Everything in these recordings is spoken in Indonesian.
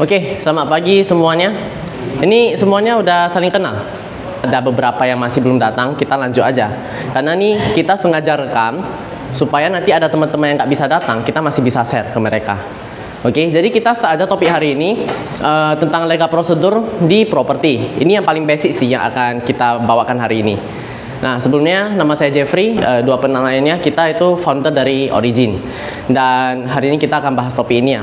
Oke, selamat pagi semuanya. Ini semuanya udah saling kenal. Ada beberapa yang masih belum datang, kita lanjut aja. Karena nih kita sengaja rekam supaya nanti ada teman-teman yang nggak bisa datang, kita masih bisa share ke mereka. Oke, jadi kita start aja topik hari ini tentang legal prosedur di properti. Ini yang paling basic sih yang akan kita bawakan hari ini. Nah, sebelumnya nama saya Jeffrey, dua penamaiannya kita itu founder dari Origin. Dan hari ini kita akan bahas topik ini ya.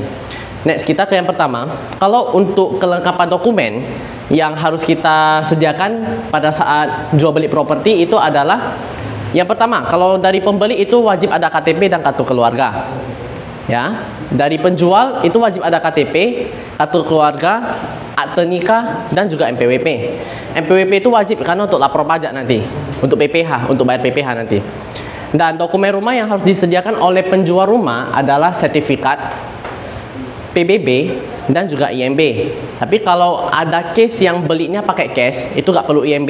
Next, kita ke yang pertama. Kalau untuk kelengkapan dokumen yang harus kita sediakan pada saat jual beli properti itu adalah yang pertama, kalau dari pembeli itu wajib ada KTP dan kartu keluarga. Ya, dari penjual itu wajib ada KTP, kartu keluarga, akte nikah dan juga NPWP. NPWP itu wajib karena untuk lapor pajak nanti, untuk PPH, untuk bayar PPH nanti. Dan dokumen rumah yang harus disediakan oleh penjual rumah adalah sertifikat PBB dan juga IMB. Tapi kalau ada case yang belinya pakai cash, itu nggak perlu IMB.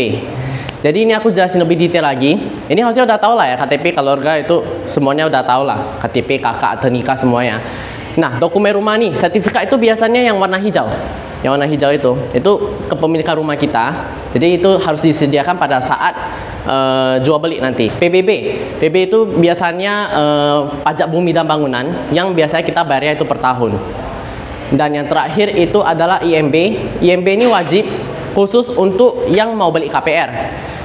Jadi ini aku jelasin lebih detail lagi. Ini harusnya udah tahu lah ya, KTP keluarga itu semuanya udah tahu lah. KTP, kakak, akte nikah semuanya. Nah, dokumen rumah nih, sertifikat itu biasanya yang warna hijau. Yang warna hijau itu kepemilikan rumah kita. Jadi itu harus disediakan pada saat jual beli nanti. PBB itu biasanya pajak bumi dan bangunan yang biasanya kita bayarnya itu per tahun. Dan yang terakhir itu adalah IMB. IMB ini wajib khusus untuk yang mau beli KPR.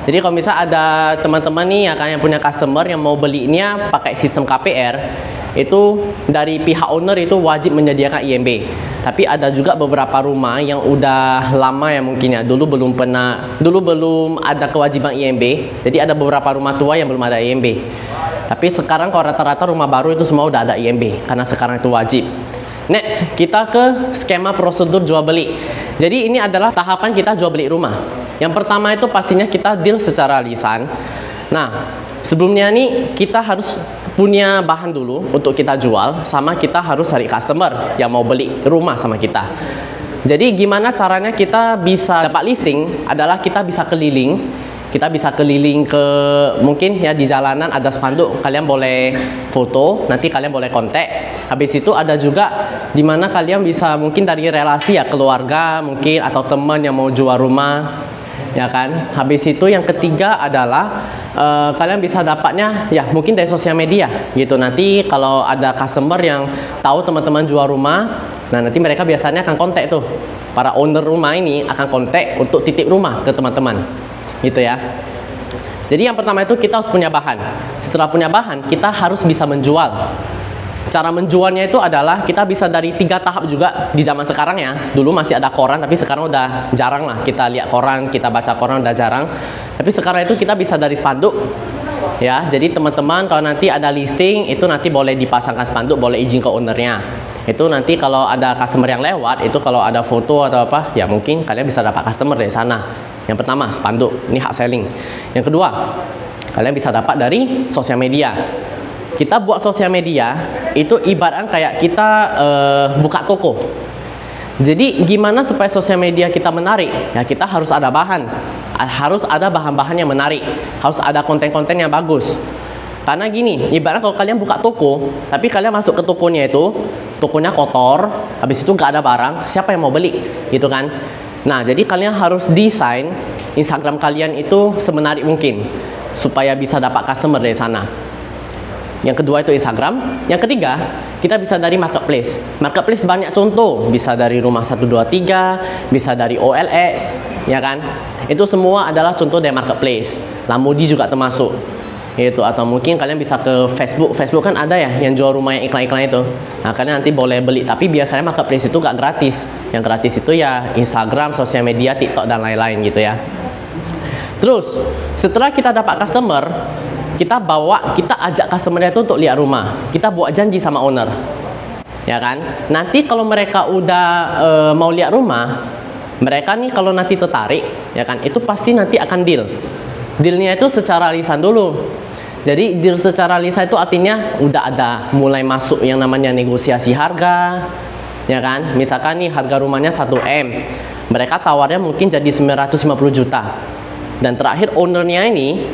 Jadi kalau misal ada teman-teman nih yang punya customer yang mau belinya pakai sistem KPR, itu dari pihak owner itu wajib menyediakan IMB. Tapi ada juga beberapa rumah yang udah lama ya mungkin ya, dulu belum ada kewajiban IMB. Jadi ada beberapa rumah tua yang belum ada IMB. Tapi sekarang kalau rata-rata rumah baru itu semua udah ada IMB karena sekarang itu wajib. Next, kita ke skema prosedur jual beli. Jadi ini adalah tahapan kita jual beli rumah. Yang pertama itu pastinya kita deal secara lisan. Nah, sebelumnya nih kita harus punya bahan dulu untuk kita jual, sama kita harus cari customer yang mau beli rumah sama kita. Jadi gimana caranya kita bisa dapat listing adalah kita bisa keliling. Kita bisa keliling ke mungkin ya di jalanan ada spanduk, kalian boleh foto, nanti kalian boleh kontak. Habis itu ada juga di mana kalian bisa mungkin dari relasi ya, keluarga mungkin atau teman yang mau jual rumah. Ya kan? Habis itu yang ketiga adalah kalian bisa dapatnya ya mungkin dari sosial media gitu. Nanti kalau ada customer yang tahu teman-teman jual rumah, nah nanti mereka biasanya akan kontak tuh. Para owner rumah ini akan kontak untuk titip rumah ke teman-teman. Gitu ya. Jadi yang pertama itu kita harus punya bahan. Setelah punya bahan, kita harus bisa menjual. Cara menjualnya itu adalah kita bisa dari 3 tahap juga di zaman sekarang ya. Dulu masih ada koran, tapi sekarang udah jarang lah kita lihat koran, kita baca koran udah jarang. Tapi sekarang itu kita bisa dari spanduk. Ya, jadi teman-teman kalau nanti ada listing itu nanti boleh dipasangkan spanduk, boleh izin ke ownernya. Itu nanti kalau ada customer yang lewat, itu kalau ada foto atau apa, ya mungkin kalian bisa dapat customer dari sana. Yang pertama, spanduk, ini hak selling. Yang kedua, kalian bisa dapat dari sosial media. Kita buat sosial media itu ibarat kayak kita buka toko. Jadi gimana supaya sosial media kita menarik? Ya kita harus ada bahan. Harus ada bahan-bahan yang menarik. Harus ada konten-konten yang bagus. Karena gini, ibarat kalau kalian buka toko, tapi kalian masuk ke tokonya itu, tokonya kotor, habis itu nggak ada barang, siapa yang mau beli? Gitu kan? Nah, jadi kalian harus desain Instagram kalian itu semenarik mungkin supaya bisa dapat customer dari sana. Yang kedua itu Instagram. Yang ketiga, kita bisa dari marketplace. Marketplace banyak contoh, bisa dari Rumah 123, bisa dari OLX, ya kan? Itu semua adalah contoh dari marketplace. Lamudi juga termasuk. Itu atau mungkin kalian bisa ke Facebook. Facebook kan ada ya yang jual rumah yang iklan-iklan itu. Nah, kalian nanti boleh beli, tapi biasanya marketplace itu gak gratis. Yang gratis itu ya Instagram, sosial media, TikTok dan lain-lain gitu ya. Terus, setelah kita dapat customer, kita ajak customer itu untuk lihat rumah. Kita buat janji sama owner. Ya kan? Nanti kalau mereka udah mau lihat rumah, mereka nih kalau nanti tertarik, ya kan? Itu pasti nanti akan deal. Dealnya itu secara lisan dulu. Jadi deal secara lisan itu artinya udah ada mulai masuk yang namanya negosiasi harga, ya kan? Misalkan nih harga rumahnya 1M, mereka tawarnya mungkin jadi 950 juta. Dan terakhir ownernya ini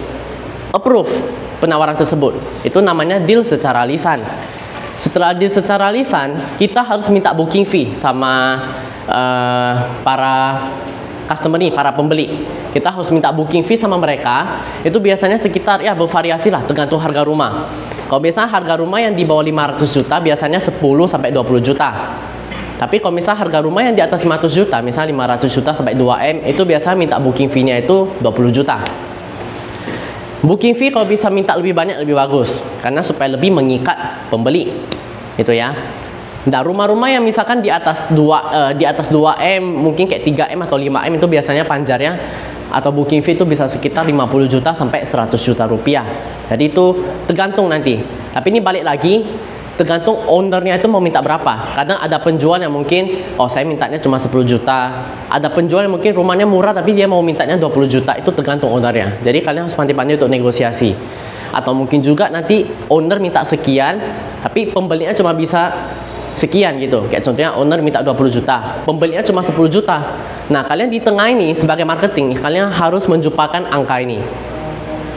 approve penawaran tersebut. Itu namanya deal secara lisan. Setelah deal secara lisan, kita harus minta booking fee sama para customer nih, para pembeli. Kita harus minta booking fee sama mereka. Itu biasanya sekitar ya bervariasi lah tergantung harga rumah. Kalau biasanya harga rumah yang di bawah 500 juta biasanya 10 sampai 20 juta. Tapi kalau misalnya harga rumah yang di atas 500 juta, misalnya 500 juta sampai 2M, itu biasa minta booking fee-nya itu 20 juta. Booking fee kalau bisa minta lebih banyak lebih bagus, karena supaya lebih mengikat pembeli. Itu ya. Nah, rumah-rumah yang misalkan di atas 2M, mungkin kayak 3M atau 5M itu biasanya panjarnya atau booking fee itu bisa sekitar 50 juta sampai 100 juta rupiah. Jadi itu tergantung nanti. Tapi ini balik lagi, tergantung ownernya itu mau minta berapa. Kadang ada penjual yang mungkin, oh saya mintanya cuma 10 juta. Ada penjual yang mungkin rumahnya murah tapi dia mau mintanya 20 juta. Itu tergantung ownernya. Jadi kalian harus pandai-pandai untuk negosiasi. Atau mungkin juga nanti owner minta sekian, tapi pembelinya cuma bisa sekian gitu. Kayak contohnya owner minta 20 juta, pembelinya cuma 10 juta. Nah, kalian di tengah ini sebagai marketing, kalian harus menjumpakan angka ini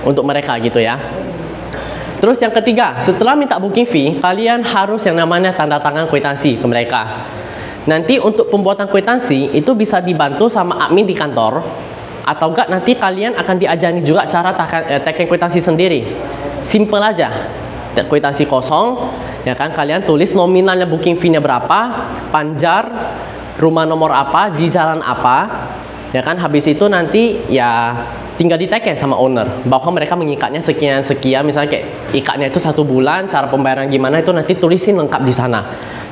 untuk mereka gitu ya. Terus yang ketiga, setelah minta booking fee, kalian harus yang namanya tanda tangan kwitansi ke mereka. Nanti untuk pembuatan kwitansi itu bisa dibantu sama admin di kantor, atau enggak nanti kalian akan diajari juga cara taken kwitansi sendiri. Simple aja, kwitansi kosong, ya kan, kalian tulis nominalnya booking fee-nya berapa, panjar, rumah nomor apa, di jalan apa, ya kan. Habis itu nanti ya tinggal diteken sama owner bahwa mereka mengikatnya sekian-sekian, misalnya kayak ikatnya itu 1 bulan, cara pembayaran gimana itu nanti tulisin lengkap di sana.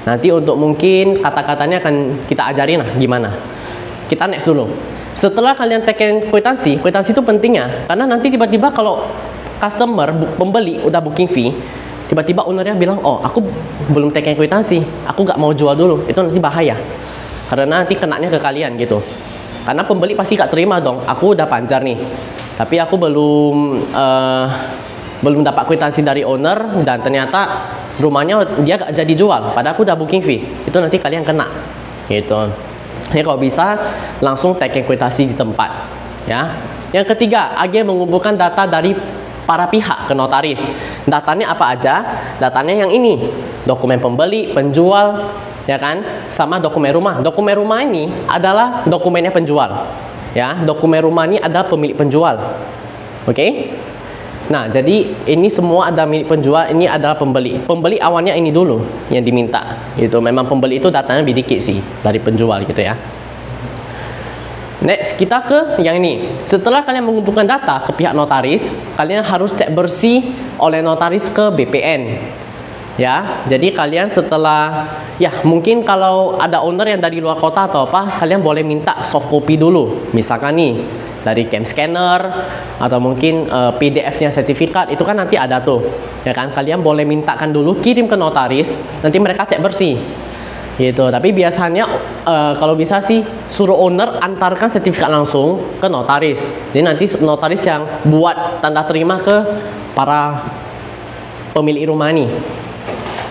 Nanti untuk mungkin kata-katanya akan kita ajarin lah gimana. Kita next dulu. Setelah kalian teken kwitansi itu pentingnya karena nanti tiba-tiba kalau customer, pembeli udah booking fee, tiba-tiba ownernya bilang, oh aku belum teken kwitansi, aku gak mau jual dulu, itu nanti bahaya karena nanti kenanya ke kalian gitu. Karena pembeli pasti gak terima dong, aku udah panjar nih, tapi aku belum dapat kwitansi dari owner dan ternyata rumahnya dia gak jadi jual, padahal aku udah booking fee. Itu nanti kalian kena gitu. Jadi kalau bisa langsung teken kwitansi di tempat ya. Yang ketiga, agen mengumpulkan data dari para pihak ke notaris. Datanya apa aja? Datanya yang ini, dokumen pembeli, penjual, ya kan, sama dokumen rumah. Dokumen rumah ini adalah dokumennya penjual, ya. Dokumen rumah ini adalah pemilik penjual. Oke? Nah, jadi ini semua ada milik penjual, ini adalah pembeli. Pembeli awalnya ini dulu yang diminta. Itu memang pembeli itu datanya lebih dikit sih dari penjual gitu ya. Next, kita ke yang ini. Setelah kalian mengumpulkan data ke pihak notaris, kalian harus cek bersih oleh notaris ke BPN. Ya, jadi kalian setelah, ya mungkin kalau ada owner yang dari luar kota atau apa, kalian boleh minta soft copy dulu. Misalkan nih, dari cam scanner, atau mungkin PDF-nya sertifikat, itu kan nanti ada tuh. Ya kan, kalian boleh mintakan dulu, kirim ke notaris, nanti mereka cek bersih. Gitu. Tapi biasanya kalau bisa sih suruh owner antarkan sertifikat langsung ke notaris. Jadi nanti notaris yang buat tanda terima ke para pemilik rumah nih.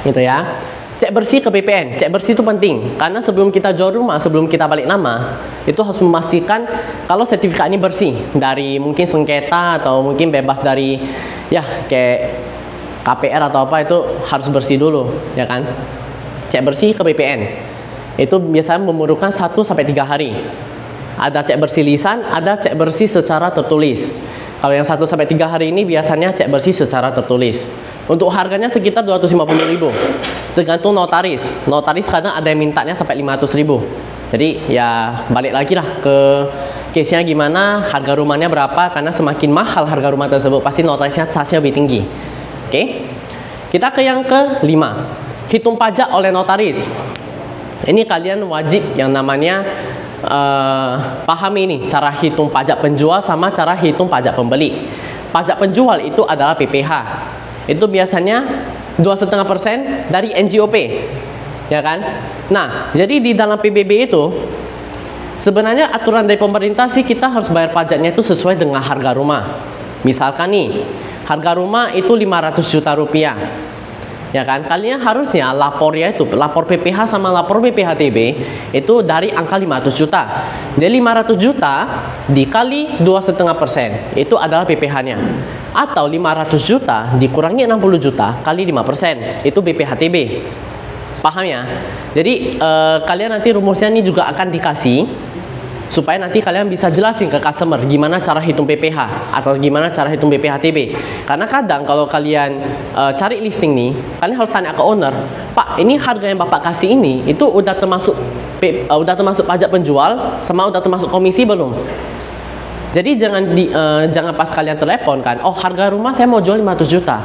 Gitu ya. Cek bersih ke BPN. Cek bersih itu penting karena sebelum kita jual rumah, sebelum kita balik nama, itu harus memastikan kalau sertifikat ini bersih dari mungkin sengketa atau mungkin bebas dari ya kayak KPR atau apa, itu harus bersih dulu, ya kan? Cek bersih ke BPN itu biasanya memerlukan 1-3 hari. Ada cek bersih lisan, ada cek bersih secara tertulis. Kalau yang 1-3 hari ini biasanya cek bersih secara tertulis. Untuk harganya sekitar 250.000, tergantung notaris. Notaris kadang ada yang mintanya sampai 500.000. Jadi ya balik lagi lah ke case-nya gimana, harga rumahnya berapa. Karena semakin mahal harga rumah tersebut, pasti notarisnya charge-nya lebih tinggi. Oke, kita ke yang kelima. Hitung pajak oleh notaris. Ini kalian wajib yang namanya pahami ini cara hitung pajak penjual sama cara hitung pajak pembeli. Pajak penjual itu adalah PPh. Itu biasanya 2,5% dari NJOP, ya kan? Nah, jadi di dalam PBB itu sebenarnya aturan dari pemerintah sih kita harus bayar pajaknya itu sesuai dengan harga rumah. Misalkan nih, harga rumah itu 500 juta rupiah. Ya kan, kalian harusnya lapornya itu, lapor PPh sama lapor BPHTB itu dari angka 500 juta. Jadi 500 juta dikali 2,5% itu adalah PPh-nya. Atau 500 juta dikurangi 60 juta kali 5%, itu BPHTB. Paham ya? Jadi kalian nanti rumusnya ini juga akan dikasih supaya nanti kalian bisa jelasin ke customer gimana cara hitung PPH atau gimana cara hitung BPHTB. Karena kadang kalau kalian cari listing nih, kalian harus tanya ke owner, Pak, ini harga yang Bapak kasih ini itu udah termasuk pajak penjual sama udah termasuk komisi belum? Jadi jangan pas kalian telepon kan, oh harga rumah saya mau jual 500 juta.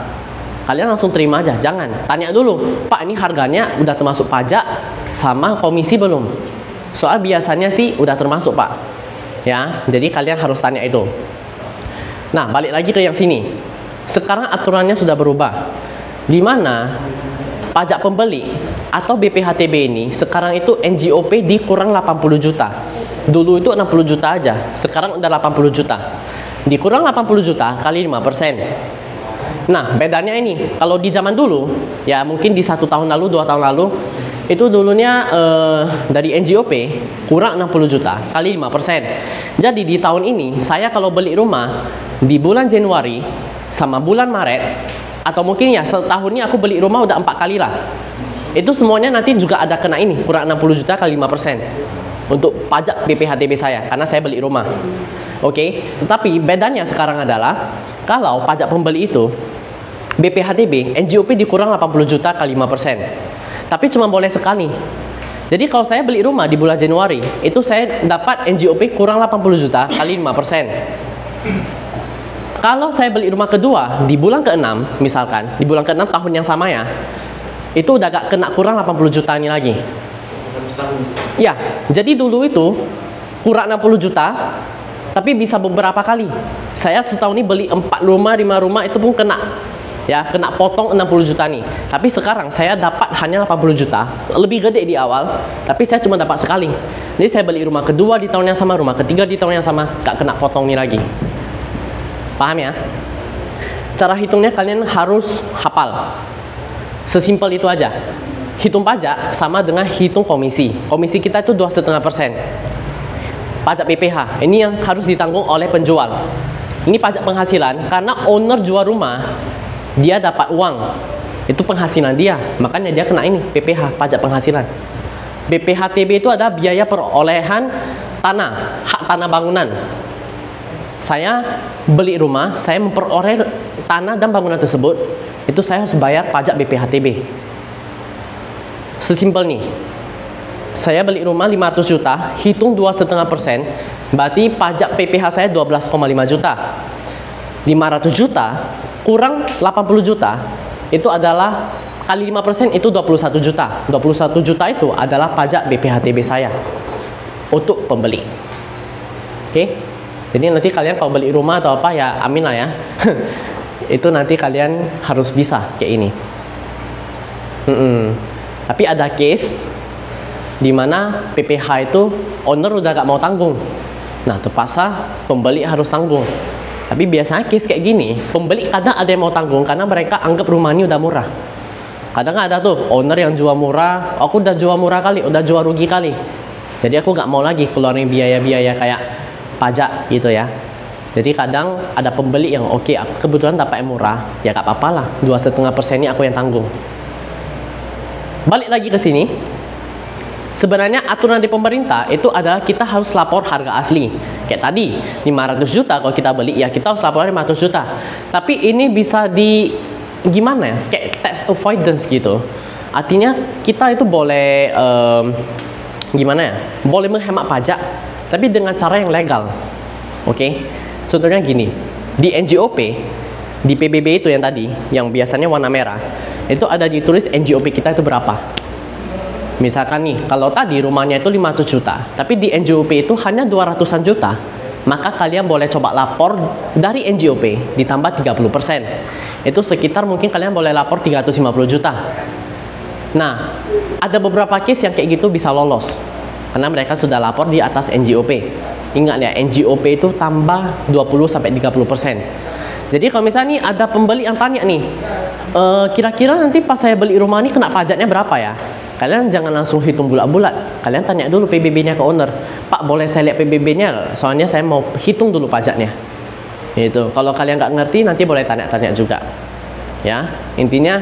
Kalian langsung terima aja, jangan. Tanya dulu, Pak ini harganya udah termasuk pajak sama komisi belum? Soal biasanya sih udah termasuk Pak. Ya, jadi kalian harus tanya itu. Nah, balik lagi ke yang sini. Sekarang aturannya sudah berubah. Di mana pajak pembeli atau BPHTB ini sekarang itu NJOP dikurang 80 juta. Dulu itu 60 juta aja, sekarang udah 80 juta. Dikurang 80 juta kali 5%. Nah, bedanya ini, kalau di zaman dulu, ya mungkin di 1 tahun lalu, 2 tahun lalu, itu dulunya dari NJOP kurang 60 juta kali 5%. Jadi di tahun ini, saya kalau beli rumah di bulan Januari sama bulan Maret, atau mungkin ya setahun ini aku beli rumah udah 4 kali lah. Itu semuanya nanti juga ada kena ini, kurang 60 juta kali 5% untuk pajak BPHTB saya, karena saya beli rumah. Oke, tetapi bedanya sekarang adalah kalau pajak pembeli itu BPHTB, NJOP dikurang 80 juta kali 5%. Tapi cuma boleh sekali. Jadi kalau saya beli rumah di bulan Januari, itu saya dapat NJOP kurang 80 juta kali 5%. Kalau saya beli rumah kedua di bulan ke-6, misalkan, di bulan ke-6 tahun yang sama ya, itu udah gak kena kurang 80 juta ini lagi. Ya, jadi dulu itu kurang 60 juta, tapi bisa beberapa kali. Saya setahun ini beli 4 rumah, 5 rumah itu pun kena. Ya, kena potong 60 juta nih. Tapi sekarang saya dapat hanya 80 juta. Lebih gede di awal, tapi saya cuma dapat sekali. Jadi saya beli rumah kedua di tahun yang sama, rumah ketiga di tahun yang sama, gak kena potong nih lagi. Paham ya? Cara hitungnya kalian harus hafal. Sesimpel itu aja. Hitung pajak sama dengan hitung komisi. Komisi kita itu 2,5%. Pajak PPH, ini yang harus ditanggung oleh penjual. Ini pajak penghasilan, karena owner jual rumah, dia dapat uang, itu penghasilan dia, makanya dia kena ini PPH, pajak penghasilan. BPHTB itu ada biaya perolehan tanah, hak tanah bangunan. Saya beli rumah, saya memperoleh tanah dan bangunan tersebut, itu saya harus bayar pajak BPHTB. Sesimpel nih, saya beli rumah 500 juta, hitung 2,5%, berarti pajak PPH saya 12,5 juta. 500 juta kurang 80 juta, itu adalah kali 5% itu 21 juta. 21 juta itu adalah pajak BPHTB saya untuk pembeli. Oke? Jadi nanti kalian kalau beli rumah atau apa ya, amin lah ya. Itu nanti kalian harus bisa kayak ini. Tapi ada case di mana PPH itu owner udah gak mau tanggung. Nah, terpaksa pembeli harus tanggung. Tapi biasanya case kayak gini, pembeli kadang ada yang mau tanggung karena mereka anggap rumah ini udah murah. Kadang ada tuh owner yang jual murah, aku udah jual murah kali, udah jual rugi kali. Jadi aku gak mau lagi keluarin biaya-biaya kayak pajak gitu ya. Jadi kadang ada pembeli yang oke, kebetulan dapat yang murah, ya gak apa-apa lah, 2,5% ini aku yang tanggung. Balik lagi ke sini. Sebenarnya aturan di pemerintah itu adalah kita harus lapor harga asli. Kayak tadi 500 juta kalau kita beli, ya kita harus lapor 500 juta. Tapi ini bisa di gimana ya? Kayak tax avoidance gitu. Artinya kita itu boleh gimana ya? Boleh menghemat pajak, tapi dengan cara yang legal. Oke? Contohnya gini, di NJOP, di PBB itu yang tadi, yang biasanya warna merah, itu ada ditulis NJOP kita itu berapa. Misalkan nih, kalau tadi rumahnya itu 500 juta, tapi di NJOP itu hanya 200-an juta, maka kalian boleh coba lapor dari NJOP ditambah 30%. Itu sekitar mungkin kalian boleh lapor 350 juta. Nah, ada beberapa case yang kayak gitu bisa lolos karena mereka sudah lapor di atas NJOP. Ingat ya, NJOP itu tambah 20-30%. Jadi kalau misalnya nih ada pembeli yang tanya nih, kira-kira nanti pas saya beli rumah ini kena pajaknya berapa ya? Kalian jangan langsung hitung bulat-bulat. Kalian tanya dulu PBB-nya ke owner. Pak, boleh saya lihat PBB-nya? Soalnya saya mau hitung dulu pajaknya. Itu. Kalau kalian nggak ngerti, nanti boleh tanya-tanya juga. Ya, intinya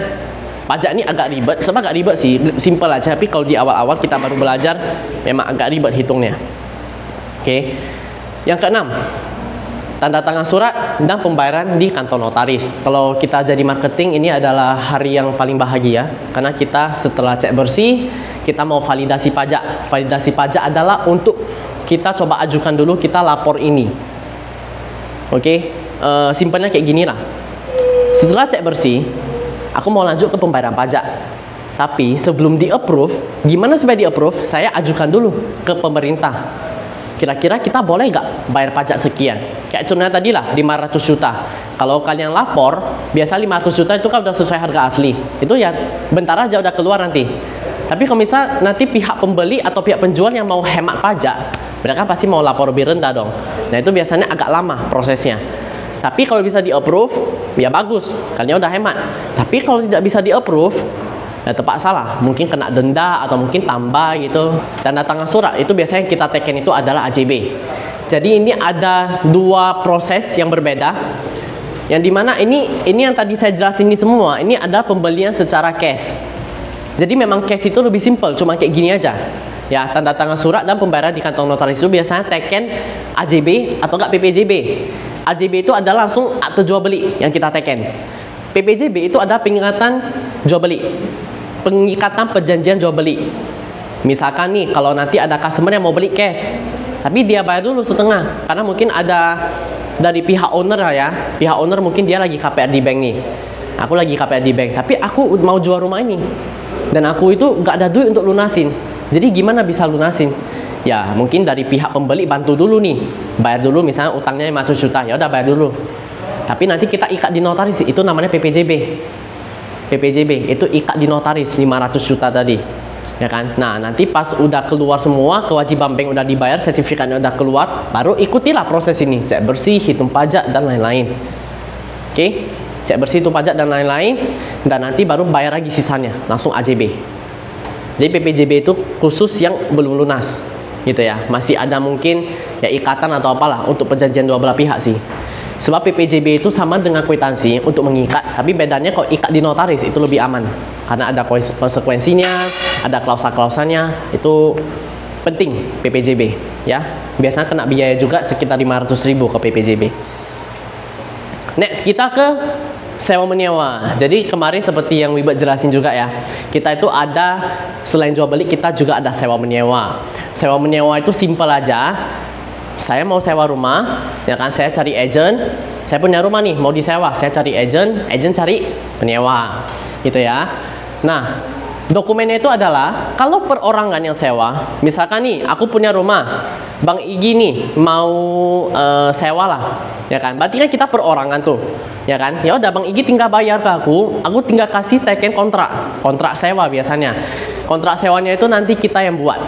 Pajak ni agak ribet. Sebab agak ribet sih, simple aja. Tapi kalau di awal-awal kita baru belajar, memang agak ribet hitungnya. Oke. Yang keenam, tanda tangan surat dan pembayaran di kantor notaris. Kalau kita jadi marketing, ini adalah hari yang paling bahagia. Karena kita setelah cek bersih, kita mau validasi pajak. Validasi pajak adalah untuk kita coba ajukan dulu, kita lapor ini. Oke. Simpannya kayak gini lah. Setelah cek bersih, aku mau lanjut ke pembayaran pajak. Tapi sebelum di-approve, gimana supaya di-approve? Saya ajukan dulu ke pemerintah. Kira-kira kita boleh nggak bayar pajak sekian? Kayak contohnya tadi lah, 500 juta. Kalau kalian lapor, biasa 500 juta itu kan udah sesuai harga asli. Itu ya bentar aja udah keluar nanti. Tapi kalau misal nanti pihak pembeli atau pihak penjual yang mau hemat pajak, mereka pasti mau lapor lebih rendah dong. Nah itu biasanya agak lama prosesnya. Tapi kalau bisa di-approve, ya bagus, kalian udah hemat. Tapi kalau tidak bisa di-approve, ya tepat salah, mungkin kena denda atau mungkin tambah gitu. Tanda tangan surat itu biasanya kita teken itu adalah AJB. Jadi ini ada dua proses yang berbeda. Yang dimana ini yang tadi saya jelasin ini semua, ini ada pembelian secara cash. Jadi memang cash itu lebih simple, cuma kayak gini aja. Ya, tanda tangan surat dan pembayaran di kantong notaris itu biasanya teken AJB atau enggak PPJB. AJB itu adalah langsung akte jual beli yang kita teken. PPJB itu ada pengikatan jual beli, pengikatan perjanjian jual beli. Misalkan nih, kalau nanti ada customer yang mau beli cash, tapi dia bayar dulu setengah, karena mungkin ada dari pihak owner lah ya. Pihak owner mungkin dia lagi KPR di bank nih. Aku lagi KPR di bank, tapi aku mau jual rumah ini, dan aku itu nggak ada duit untuk lunasin. Jadi gimana bisa lunasin? Ya mungkin dari pihak pembeli bantu dulu nih, bayar dulu misalnya utangnya 500 juta, ya udah bayar dulu. Tapi nanti kita ikat di notaris, itu namanya PPJB. PPJB itu ikat di notaris 500 juta tadi, ya kan? Nah nanti pas udah keluar semua, kewajiban bank udah dibayar, sertifikatnya udah keluar, baru ikutilah proses ini, cek bersih, hitung pajak dan lain-lain. Oke, cek bersih, hitung pajak dan lain-lain, dan nanti baru bayar lagi sisanya, langsung AJB. Jadi PPJB itu khusus yang belum lunas, gitu ya, masih ada mungkin ya ikatan atau apalah untuk perjanjian dua belah pihak sih. Sebab PPJB itu sama dengan kwitansi untuk mengikat, tapi bedanya kalau ikat di notaris itu lebih aman karena ada konsekuensinya, ada klausa-klausanya, itu penting PPJB ya. Biasanya kena biaya juga sekitar 500.000 ke PPJB. Next kita ke sewa menyewa. Jadi kemarin seperti yang Wibet jelasin juga ya, kita itu ada selain jual beli, kita juga ada sewa menyewa. Sewa menyewa itu simple aja. Saya mau sewa rumah, ya kan, saya cari agent. Saya punya rumah nih, mau disewa, saya cari agent cari penyewa, gitu ya. Nah, dokumennya itu adalah kalau perorangan yang sewa, misalkan nih, aku punya rumah, Bang Igi nih mau sewa lah, ya kan. Berarti kan kita perorangan tuh, ya kan. Ya udah Bang Igi tinggal bayar ke aku tinggal kasih teken kontrak sewa biasanya. Kontrak sewanya itu nanti kita yang buat.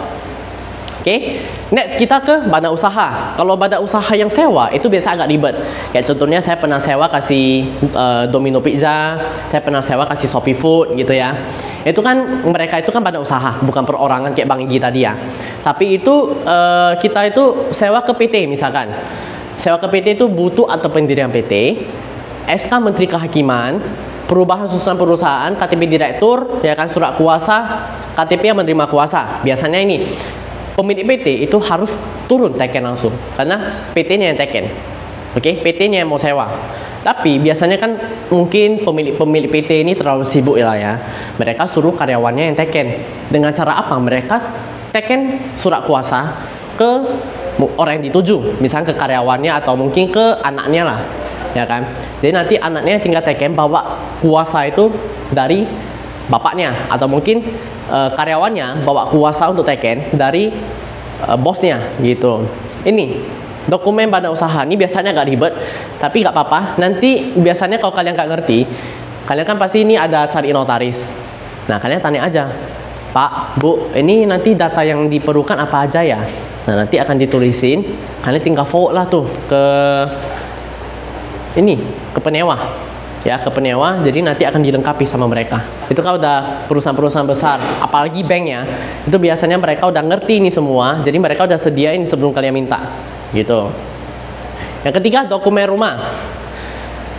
Oke, next kita ke badan usaha. Kalau badan usaha yang sewa itu biasa agak ribet. Kayak contohnya saya pernah sewa kasih Domino Pizza, saya pernah sewa kasih Shopee Food gitu ya. Itu kan mereka itu kan badan usaha, bukan perorangan kayak Bang Igi tadi ya. Tapi itu kita itu sewa ke PT misalkan. Sewa ke PT itu butuh atau pendirian PT, SK Menteri Kehakiman, perubahan susunan perusahaan, KTP direktur, ya kan, surat kuasa, KTP yang menerima kuasa. Biasanya ini pemilik PT itu harus turun teken langsung karena PT-nya yang teken. Oke, PT-nya yang mau sewa. Tapi biasanya kan mungkin pemilik PT ini terlalu sibuk lah ya. Mereka suruh karyawannya yang teken. Dengan cara apa? Mereka teken surat kuasa ke orang yang dituju, misalnya ke karyawannya atau mungkin ke anaknya lah, ya kan. Jadi nanti anaknya tinggal teken bawa kuasa itu dari bapaknya, atau mungkin karyawannya bawa kuasa untuk teken dari bosnya gitu. Ini dokumen badan usaha ini biasanya agak ribet, tapi nggak apa-apa. Nanti biasanya kalau kalian nggak ngerti, kalian kan pasti ini ada cari notaris. Nah kalian tanya aja, Pak, Bu, ini nanti data yang diperlukan apa aja ya? Nah nanti akan ditulisin, kalian tinggal forward lah tuh ke penyewa. Ya, ke penyewa, jadi nanti akan dilengkapi sama mereka. Itu kalau udah perusahaan-perusahaan besar, apalagi bank ya, itu biasanya mereka udah ngerti ini semua, jadi mereka udah sediain sebelum kalian minta, gitu. Yang ketiga, dokumen rumah.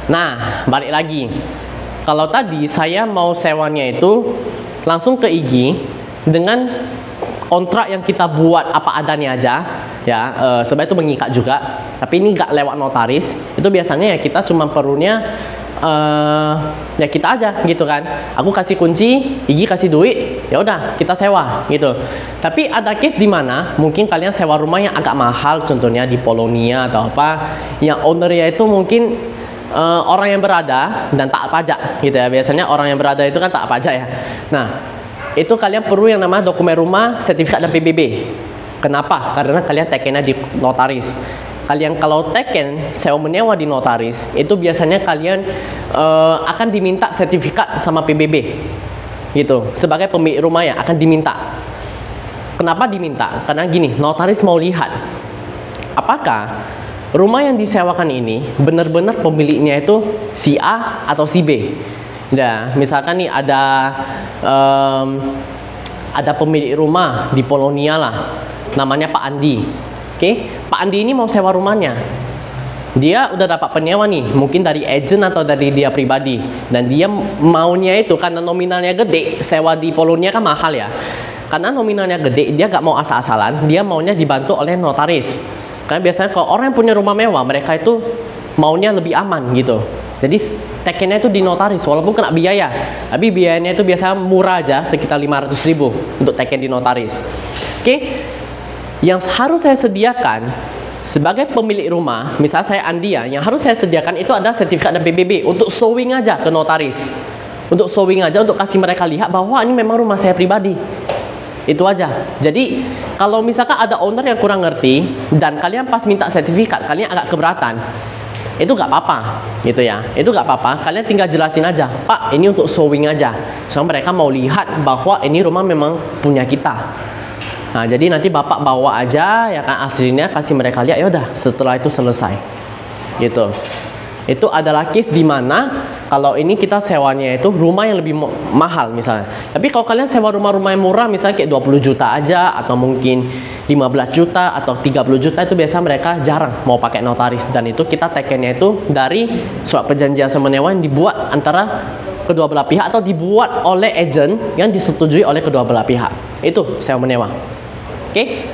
Nah, balik lagi. Kalau tadi saya mau sewanya itu langsung ke IG dengan kontrak yang kita buat apa adanya aja, ya, sebenarnya itu mengikat juga. Tapi ini nggak lewat notaris. Itu biasanya ya kita cuma perlunya ya kita aja gitu kan. Aku kasih kunci, Igi kasih duit, ya udah kita sewa gitu. Tapi ada case di mana mungkin kalian sewa rumah yang agak mahal, contohnya di Polonia atau apa, yang ownernya itu mungkin orang yang berada dan tak pajak gitu ya. Biasanya orang yang berada itu kan tak pajak ya. Nah, itu kalian perlu yang namanya dokumen rumah, sertifikat dan PBB. Kenapa? Karena kalian tekennya di notaris. Kalian kalau teken sewa menyewa di notaris, itu biasanya kalian akan diminta sertifikat sama PBB gitu. Sebagai pemilik rumah ya akan diminta. Kenapa diminta? Karena gini, notaris mau lihat apakah rumah yang disewakan ini benar-benar pemiliknya itu si A atau si B. Nah, misalkan nih ada pemilik rumah di Polonia lah, namanya Pak Andi. Oke, Pak Andi ini mau sewa rumahnya. Dia udah dapat penyewa nih, mungkin dari agent atau dari dia pribadi. Dan dia maunya itu karena nominalnya gede, sewa di Polonia kan mahal ya. Karena nominalnya gede, dia gak mau asal-asalan, dia maunya dibantu oleh notaris. Karena biasanya kalau orang yang punya rumah mewah, mereka itu maunya lebih aman gitu. Jadi tekennya itu di notaris, walaupun kena biaya. Tapi biayanya itu biasanya murah aja, sekitar 500.000 untuk teken di notaris. Oke. Yang harus saya sediakan sebagai pemilik rumah, misalnya saya Andia, yang harus saya sediakan itu ada sertifikat dan PBB untuk showing aja ke notaris. Untuk showing aja, untuk kasih mereka lihat bahwa ini memang rumah saya pribadi. Itu aja. Jadi kalau misalkan ada owner yang kurang ngerti dan kalian pas minta sertifikat, kalian agak keberatan, itu gak apa-apa gitu ya. Itu gak apa-apa, kalian tinggal jelasin aja, Pak ini untuk showing aja, so mereka mau lihat bahwa ini rumah memang punya kita. Nah, jadi nanti bapak bawa aja ya kan aslinya, kasih mereka lihat, ya udah setelah itu selesai gitu. Itu adalah case di mana kalau ini kita sewanya itu rumah yang lebih mahal misalnya. Tapi kalau kalian sewa rumah-rumah yang murah misalnya kayak 20 juta aja atau mungkin 15 juta atau 30 juta, itu biasa mereka jarang mau pakai notaris. Dan itu kita tekennya itu dari surat perjanjian sewa menyewa yang dibuat antara kedua belah pihak atau dibuat oleh agent yang disetujui oleh kedua belah pihak. Itu sewa menyewa. Oke.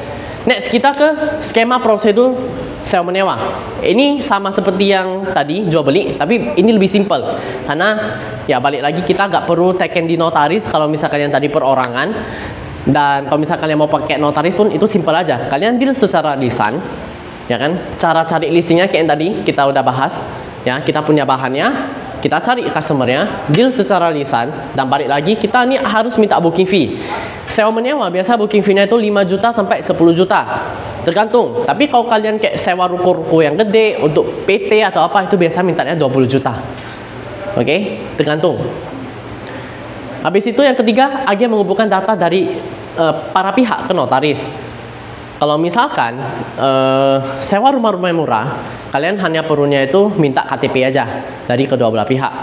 Next kita ke skema prosedur sewa menyewa. Ini sama seperti yang tadi jual beli, tapi ini lebih simpel. Karena ya balik lagi kita nggak perlu teken di notaris kalau misalkan yang tadi perorangan. Dan kalau misalkan kalian mau pakai notaris pun itu simpel aja. Kalian deal secara lisan, ya kan? Cara cari listingnya kayak yang tadi kita udah bahas, ya. Kita punya bahannya, kita cari customernya, deal secara lisan, dan balik lagi kita ini harus minta booking fee. Sewa menyewa biasa booking fee-nya itu 5 juta sampai 10 juta. Tergantung. Tapi kalau kalian kayak sewa ruko-ruko yang gede untuk PT atau apa, itu biasa mintanya 20 juta. Oke? Tergantung. Habis itu yang ketiga, agen mengumpulkan data dari para pihak ke notaris. Kalau misalkan sewa rumah-rumah yang murah, kalian hanya perlunya itu minta KTP aja dari kedua belah pihak.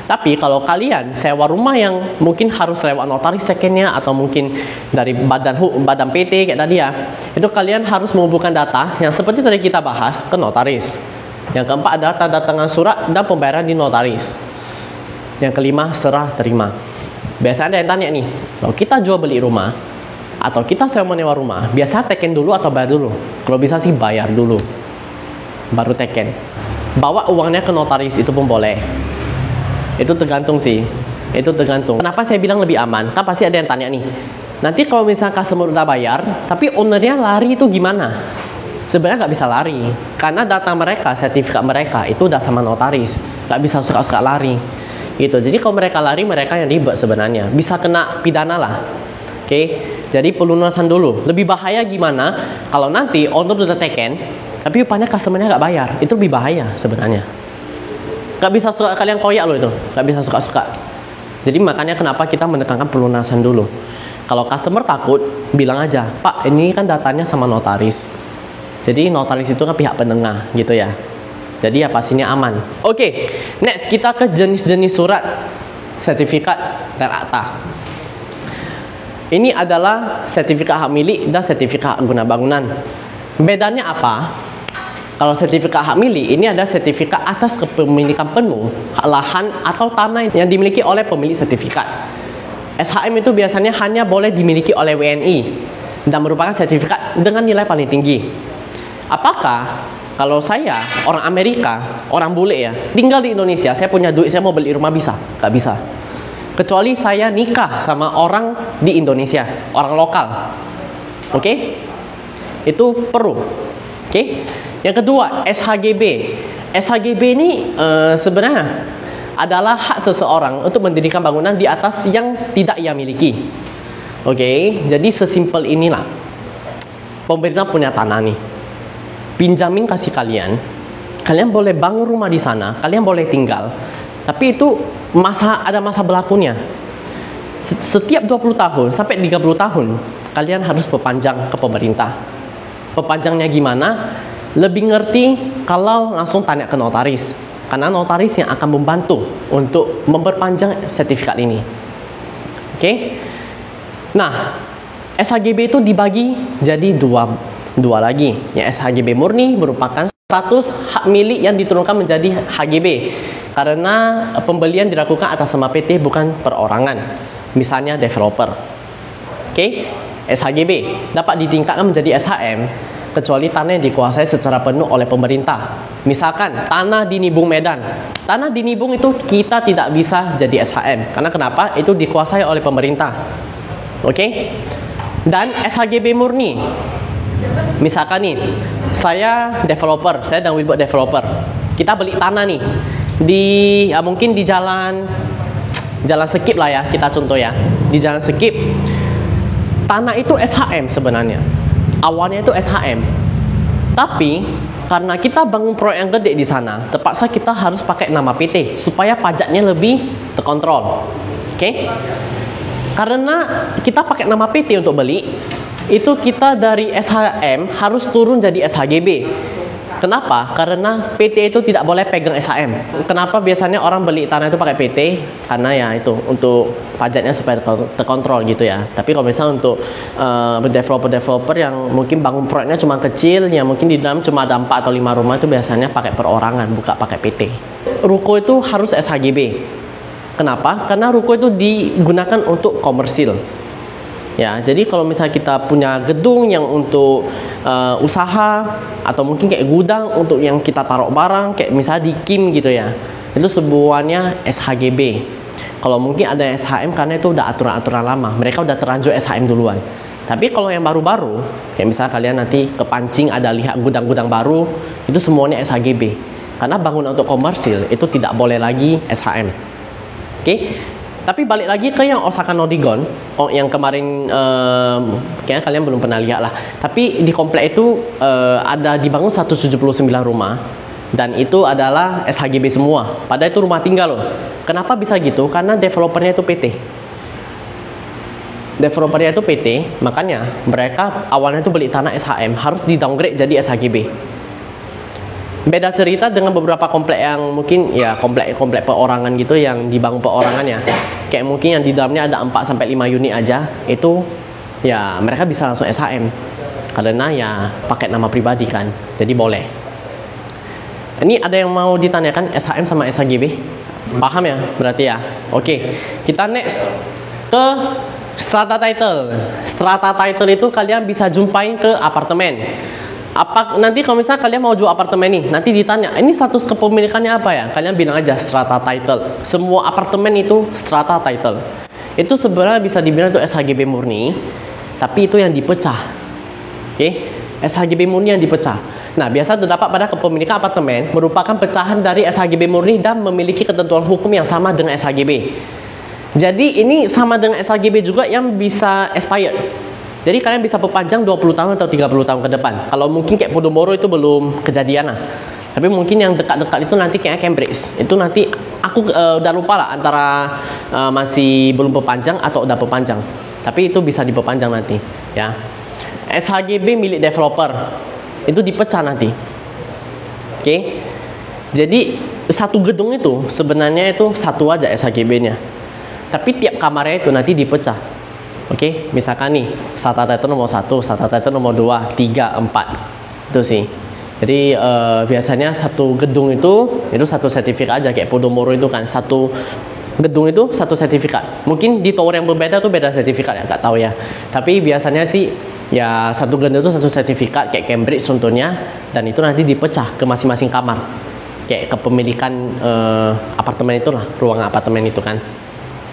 Tapi kalau kalian sewa rumah yang mungkin harus lewat notaris secondnya atau mungkin dari badan PT kayak tadi ya, itu kalian harus mengumpulkan data yang seperti tadi kita bahas ke notaris. Yang keempat adalah tanda tangan surat dan pembayaran di notaris. Yang kelima, serah terima. Biasanya ada yang tanya nih, kalau kita jual beli rumah atau kita sewa menyewa rumah, biasa teken dulu atau bayar dulu? Kalau bisa sih bayar dulu, baru teken. Bawa uangnya ke notaris itu pun boleh. Itu tergantung sih. Itu tergantung. Kenapa saya bilang lebih aman? Kan pasti ada yang tanya nih, nanti kalau misalnya customer udah bayar, tapi ownernya lari itu gimana? Sebenarnya nggak bisa lari, karena data mereka, sertifikat mereka itu udah sama notaris. Nggak bisa suka-suka lari. Gitu. Jadi kalau mereka lari, mereka yang ribet sebenarnya. Bisa kena pidana lah. Oke? Jadi pelunasan dulu. Lebih bahaya gimana kalau nanti owner udah teken, tapi upahnya customernya nggak bayar? Itu lebih bahaya sebenarnya. Nggak bisa suka kalian koyak loh itu. Nggak bisa suka-suka. Jadi makanya kenapa kita menekankan pelunasan dulu. Kalau customer takut, bilang aja, Pak, ini kan datanya sama notaris. Jadi notaris itu kan pihak penengah gitu ya. Jadi ya pastinya aman. Oke, next kita ke jenis-jenis surat, sertifikat, dan akta. Ini adalah sertifikat hak milik dan sertifikat hak guna bangunan. Bedanya apa? Kalau sertifikat hak milik, ini ada sertifikat atas kepemilikan penuh lahan atau tanah yang dimiliki oleh pemilik sertifikat. SHM itu biasanya hanya boleh dimiliki oleh WNI dan merupakan sertifikat dengan nilai paling tinggi. Apakah kalau saya, orang Amerika, orang bule ya, tinggal di Indonesia, saya punya duit, saya mau beli rumah bisa? Gak bisa. Kecuali saya nikah sama orang di Indonesia, orang lokal. Oke? Itu perlu. Oke? Yang kedua, SHGB. SHGB ini sebenarnya adalah hak seseorang untuk mendirikan bangunan di atas yang tidak ia miliki. Oke? Jadi sesimpel inilah. Pemerintah punya tanah nih. Pinjamin kasih kalian. Kalian boleh bangun rumah di sana, kalian boleh tinggal. Tapi itu ada masa berlakunya. Setiap 20 tahun sampai 30 tahun kalian harus perpanjang ke pemerintah. Perpanjangnya gimana? Lebih ngerti kalau langsung tanya ke notaris. Karena notaris yang akan membantu untuk memperpanjang sertifikat ini. Oke? Nah, SHGB itu dibagi jadi dua lagi. Yang SHGB murni merupakan status hak milik yang diturunkan menjadi HGB karena pembelian dilakukan atas nama PT bukan perorangan. Misalnya developer. Oke? SHGB dapat ditingkatkan menjadi SHM kecuali tanah yang dikuasai secara penuh oleh pemerintah. Misalkan tanah di Nibung Medan. Tanah di Nibung itu kita tidak bisa jadi SHM. Karena kenapa? Itu dikuasai oleh pemerintah. Oke? Dan SHGB murni. Misalkan nih, saya developer, saya dan Wilbert developer. Kita beli tanah nih mungkin di jalan Sekip lah ya, kita contoh ya. Di jalan Sekip. Tanah itu SHM sebenarnya. Awalnya itu SHM. Tapi karena kita bangun proyek yang gede di sana, terpaksa kita harus pakai nama PT supaya pajaknya lebih terkontrol. Oke? Karena kita pakai nama PT untuk beli, itu kita dari SHM harus turun jadi SHGB. Kenapa? Karena PT itu tidak boleh pegang SHM. Kenapa biasanya orang beli tanah itu pakai PT? Karena ya itu untuk pajaknya supaya terkontrol gitu ya. Tapi kalau misalnya untuk developer yang mungkin bangun proyeknya cuma kecil, yang mungkin di dalam cuma ada 4 atau 5 rumah, itu biasanya pakai perorangan, bukan pakai PT. Ruko itu harus SHGB. Kenapa? Karena ruko itu digunakan untuk komersil. Ya, jadi kalau misalnya kita punya gedung yang untuk usaha atau mungkin kayak gudang untuk yang kita taruh barang, kayak misalnya di Kim gitu ya, itu sebuahnya SHGB. Kalau mungkin ada SHM karena itu udah aturan-aturan lama, mereka udah terlanjur SHM duluan. Tapi kalau yang baru-baru, kayak misalnya kalian nanti kepancing ada lihat gudang-gudang baru, itu semuanya SHGB. Karena bangunan untuk komersil itu tidak boleh lagi SHM. Oke? Tapi balik lagi ke yang Osaka Nordigon, yang kemarin kayaknya kalian belum pernah lihat lah. Tapi di komplek itu ada dibangun 179 rumah dan itu adalah SHGB semua. Padahal itu rumah tinggal loh. Kenapa bisa gitu? Karena developernya itu PT. Developernya itu PT, makanya mereka awalnya itu beli tanah SHM harus di downgrade jadi SHGB. Beda cerita dengan beberapa komplek yang mungkin ya komplek perorangan gitu yang dibangun perorangan ya. Kayak mungkin yang di dalamnya ada 4 sampai 5 unit aja, itu ya mereka bisa langsung SHM. Karena ya pakai nama pribadi kan. Jadi boleh. Ini ada yang mau ditanyakan SHM sama SHGB? Paham ya? Berarti ya. Oke. Kita next ke strata title. Strata title itu kalian bisa jumpain ke apartemen. Nanti kalau misalnya kalian mau jual apartemen nih, nanti ditanya, ini status kepemilikannya apa ya? Kalian bilang aja strata title. Semua apartemen itu strata title. Itu sebenarnya bisa dibilang itu SHGB murni, tapi itu yang dipecah. Oke? SHGB murni yang dipecah. Nah, biasa terdapat pada kepemilikan apartemen merupakan pecahan dari SHGB murni dan memiliki ketentuan hukum yang sama dengan SHGB. Jadi ini sama dengan SHGB juga yang bisa expired. Jadi kalian bisa perpanjang 20 tahun atau 30 tahun ke depan. Kalau mungkin kayak Podomoro itu belum kejadian lah. Tapi mungkin yang dekat-dekat itu nanti kayak Cambridge. Itu nanti aku udah lupa lah antara masih belum perpanjang atau udah perpanjang. Tapi itu bisa diperpanjang nanti ya. SHGB milik developer itu dipecah nanti. Oke. Jadi satu gedung itu sebenarnya itu satu aja SHGB-nya. Tapi tiap kamarnya itu nanti dipecah. Oke, misalkan nih strata title nomor 1, strata title nomor 2, 3, 4. Itu sih. Jadi biasanya satu gedung itu satu sertifikat aja, kayak Podomoro itu kan satu gedung itu satu sertifikat. Mungkin di tower yang berbeda tuh beda sertifikat ya, nggak tahu ya. Tapi biasanya sih ya satu gedung itu satu sertifikat kayak Cambridge contohnya, dan itu nanti dipecah ke masing-masing kamar. Kayak kepemilikan apartemen itulah, ruangan apartemen itu kan.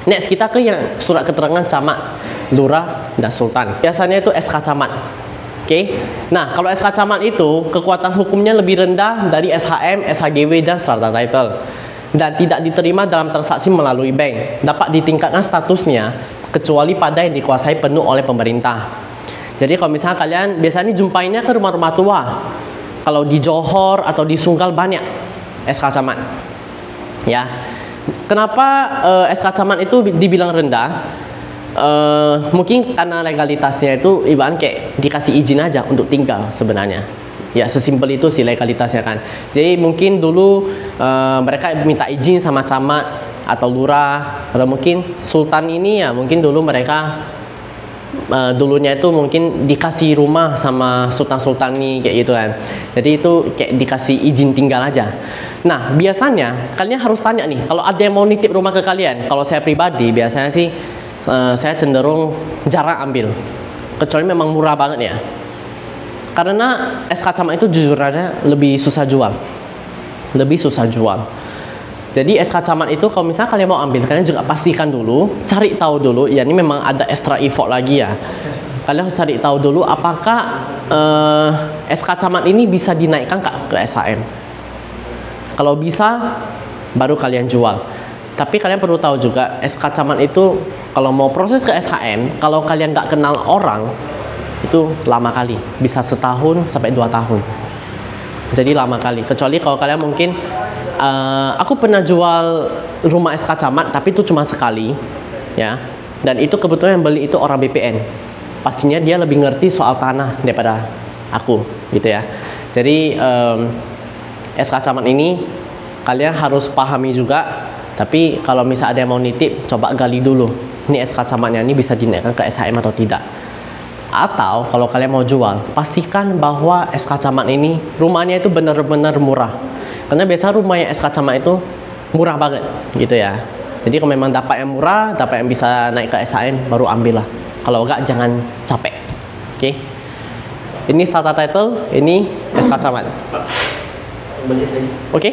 Next kita ke yang surat keterangan camat, lurah, dan sultan. Biasanya itu SK camat. Oke. Nah, kalau SK camat itu kekuatan hukumnya lebih rendah dari SHM, SHGW, dan strata title, dan tidak diterima dalam transaksi melalui bank. Dapat ditingkatkan statusnya kecuali pada yang dikuasai penuh oleh pemerintah. Jadi kalau misalnya kalian biasanya jumpainnya ke rumah-rumah tua. Kalau di Johor atau di Sunggal banyak SK camat. Ya. Kenapa SK camat itu dibilang rendah? Mungkin karena legalitasnya itu ibarat kayak dikasih izin aja untuk tinggal sebenarnya. Ya sesimpel itu sih legalitasnya kan. Jadi mungkin dulu mereka minta izin sama camat atau lurah, atau mungkin sultan ini ya mungkin dulu mereka dulunya itu mungkin dikasih rumah sama sultan-sultan nih kayak gitu kan. Jadi itu kayak dikasih izin tinggal aja. Nah biasanya kalian harus tanya nih, kalau ada yang mau nitip rumah ke kalian, kalau saya pribadi biasanya sih saya cenderung jarang ambil, kecuali memang murah banget ya. Karena SK camat itu jujur aja lebih susah jual. Jadi SK camat itu kalau misalnya kalian mau ambil, kalian juga pastikan dulu, cari tahu dulu, ya ini memang ada extra effort lagi ya. Kalian harus cari tahu dulu apakah SK camat ini bisa dinaikkan ke SHM. Kalau bisa, baru kalian jual. Tapi kalian perlu tahu juga SK camat itu kalau mau proses ke SHM, kalau kalian nggak kenal orang, itu lama kali, bisa setahun sampai 2 tahun. Jadi lama kali. Kecuali kalau kalian mungkin, aku pernah jual rumah SK camat, tapi itu cuma sekali, ya. Dan itu kebetulan yang beli itu orang BPN. Pastinya dia lebih ngerti soal tanah daripada aku, gitu ya. Jadi SK camat ini kalian harus pahami juga. Tapi kalau misalnya ada yang mau nitip, coba gali dulu. Ini SK camatnya ini bisa dinaikkan ke SHM atau tidak. Atau kalau kalian mau jual, pastikan bahwa SK camat ini rumahnya itu benar-benar murah. Karena biasa rumah yang SK camat itu murah banget, gitu ya. Jadi kalau memang dapat yang murah, dapat yang bisa naik ke SHM, baru ambil lah. Kalau enggak, jangan capek. Oke. Ini strata title, ini SK camat. Oke.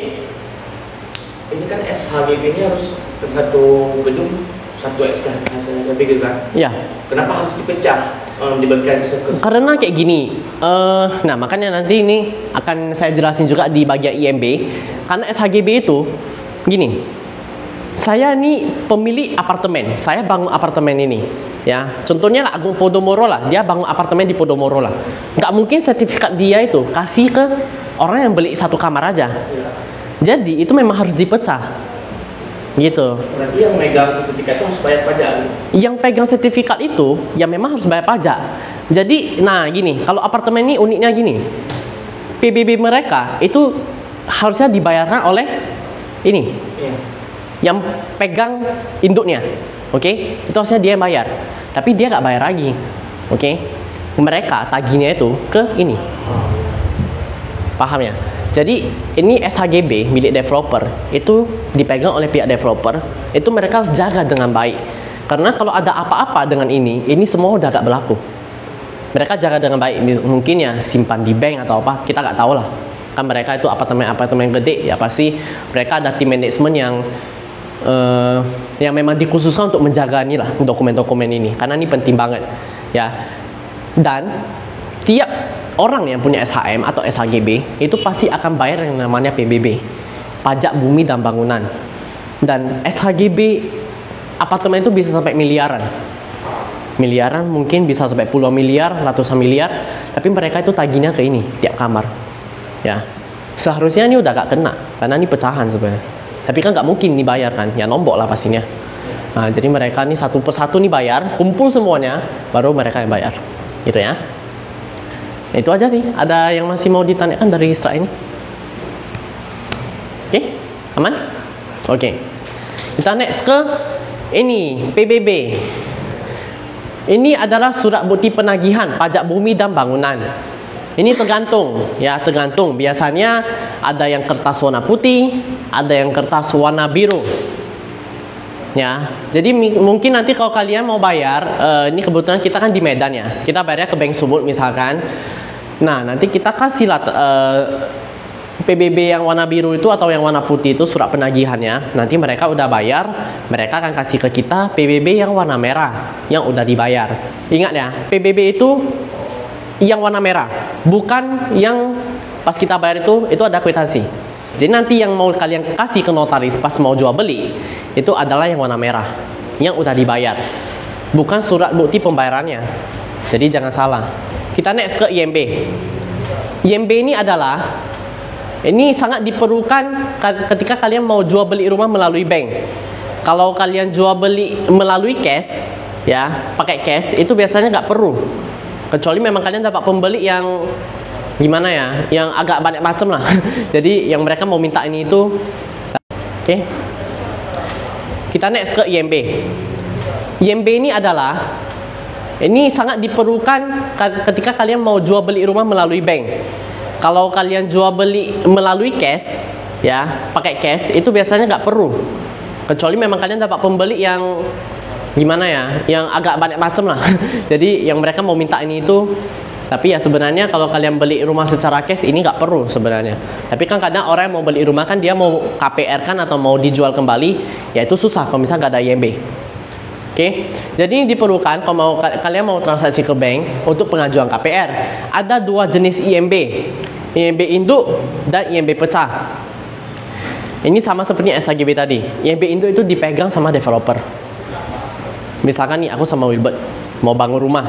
Ini kan SHGB ini harus satu gedung satu SK hasilnya gitu kan? Ya. Kenapa harus dipecah? Dibagikan Karena kayak gini. Nah makanya nanti ini akan saya jelasin juga di bagian IMB. Karena SHGB itu gini. Saya nih pemilik apartemen. Saya bangun apartemen ini. Ya, contohnya lah Agung Podomoro lah. Dia bangun apartemen di Podomoro lah. Nggak mungkin sertifikat dia itu kasih ke orang yang beli satu kamar aja. Jadi itu memang harus dipecah, gitu. Berarti yang megang sertifikat itu harus bayar pajak. Yang pegang sertifikat itu, ya memang harus bayar pajak. Jadi, nah gini, kalau apartemen ini uniknya gini, PBB mereka itu harusnya dibayarkan oleh ini, yang pegang induknya, oke? Itu harusnya dia yang bayar, tapi dia nggak bayar lagi, oke? Mereka tagihnya itu ke ini, paham ya? Jadi ini SHGB milik developer itu dipegang oleh pihak developer, itu mereka harus jaga dengan baik. Karena kalau ada apa-apa dengan ini semua udah gak berlaku. Mereka jaga dengan baik, mungkin ya simpan di bank atau apa, kita gak tahu lah. Kan mereka itu apartemen gede, ya pasti mereka ada tim manajemen yang memang dikhususkan untuk menjaga ini lah dokumen-dokumen ini, karena ini penting banget, ya. Dan tiap orang yang punya SHM atau SHGB itu pasti akan bayar yang namanya PBB, pajak bumi dan bangunan. Dan SHGB apartemen itu bisa sampai miliaran, mungkin bisa sampai puluhan miliar, ratusan miliar. Tapi mereka itu tagihnya ke ini tiap kamar, ya. Seharusnya ini udah gak kena karena ini pecahan sebenarnya. Tapi kan gak mungkin dibayar kan, ya nombok lah pastinya. Nah jadi mereka ini satu persatu nih bayar, kumpul semuanya, baru mereka yang bayar, gitu ya. Itu aja sih. Ada yang masih mau ditanyakan dari slide ini? Oke, aman? Oke. Kita next ke ini, PBB. Ini adalah surat bukti penagihan pajak bumi dan bangunan. Ini tergantung, ya tergantung. Biasanya ada yang kertas warna putih, ada yang kertas warna biru. Ya, jadi mungkin nanti kalau kalian mau bayar, ini kebetulan kita kan di Medan ya, kita bayarnya ke Bank Sumut misalkan. Nah, nanti kita kasih lah PBB yang warna biru itu atau yang warna putih itu surat penagihannya. Nanti mereka udah bayar, mereka akan kasih ke kita PBB yang warna merah yang udah dibayar. Ingat ya, PBB itu yang warna merah, bukan yang pas kita bayar itu ada kwitansi. Jadi nanti yang mau kalian kasih ke notaris pas mau jual beli itu adalah yang warna merah yang udah dibayar, bukan surat bukti pembayarannya. Jadi jangan salah. Kita next ke IMB. IMB ini adalah sangat diperlukan ketika kalian mau jual beli rumah melalui bank. Kalau kalian jual beli melalui cash, ya pakai cash itu biasanya nggak perlu. Kecuali memang kalian dapat pembeli yang gimana ya, yang agak banyak macam lah. Jadi yang mereka mau minta ini itu. Oke. Kita next ke IMB. IMB ini adalah sangat diperlukan ketika kalian mau jual beli rumah melalui bank. Kalau kalian jual beli melalui cash, ya pakai cash itu biasanya nggak perlu. Kecuali memang kalian dapat pembeli yang gimana ya, yang agak banyak macam lah. Jadi yang mereka mau minta ini itu. Tapi ya sebenarnya kalau kalian beli rumah secara cash ini nggak perlu sebenarnya. Tapi kan kadang orang yang mau beli rumah kan dia mau KPR kan atau mau dijual kembali, ya itu susah kalau misalnya nggak ada IMB. Oke, jadi ini diperlukan kalau kalian mau transaksi ke bank untuk pengajuan KPR. Ada dua jenis IMB, IMB induk dan IMB pecah. Ini sama seperti SHGB tadi. IMB induk itu dipegang sama developer. Misalkan nih aku sama Wilbert mau bangun rumah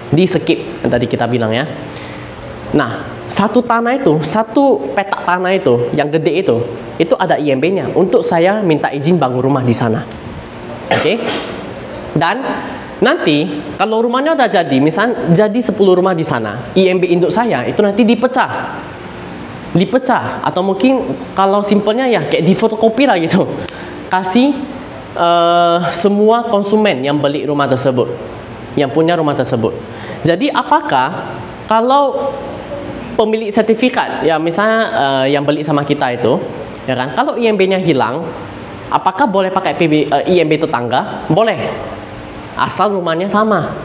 di Skip yang tadi kita bilang ya. Nah, satu petak tanah itu yang gede itu ada IMB-nya untuk saya minta izin bangun rumah di sana. Oke. Dan nanti kalau rumahnya udah jadi, misal jadi 10 rumah di sana, IMB induk saya itu nanti dipecah atau mungkin kalau simpelnya ya kayak difotokopi lah gitu. Kasih semua konsumen yang beli rumah tersebut, yang punya rumah tersebut. Jadi apakah kalau pemilik sertifikat, ya misalnya yang beli sama kita itu, ya kan, kalau IMB-nya hilang, apakah boleh pakai IMB tetangga? Boleh, asal rumahnya sama.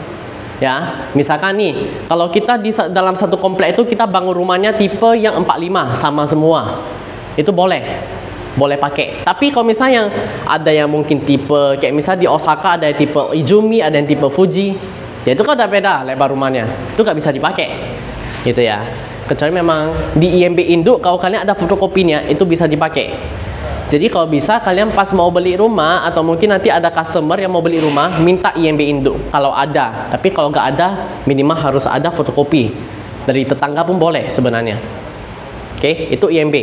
Ya, misalkan nih, kalau kita di dalam satu komplek itu kita bangun rumahnya tipe yang 45 sama semua, itu boleh pakai. Tapi kalau misalnya yang ada yang mungkin tipe kayak misalnya di Osaka ada yang tipe Izumi, ada yang tipe Fuji, ya itu kan udah beda lebar rumahnya, itu nggak bisa dipakai, gitu ya. Kecuali memang di IMB induk kalau kalian ada fotokopinya itu bisa dipakai. Jadi kalau bisa kalian pas mau beli rumah atau mungkin nanti ada customer yang mau beli rumah minta IMB induk kalau ada. Tapi kalau nggak ada minimal harus ada fotokopi dari tetangga pun boleh sebenarnya. Oke, itu IMB.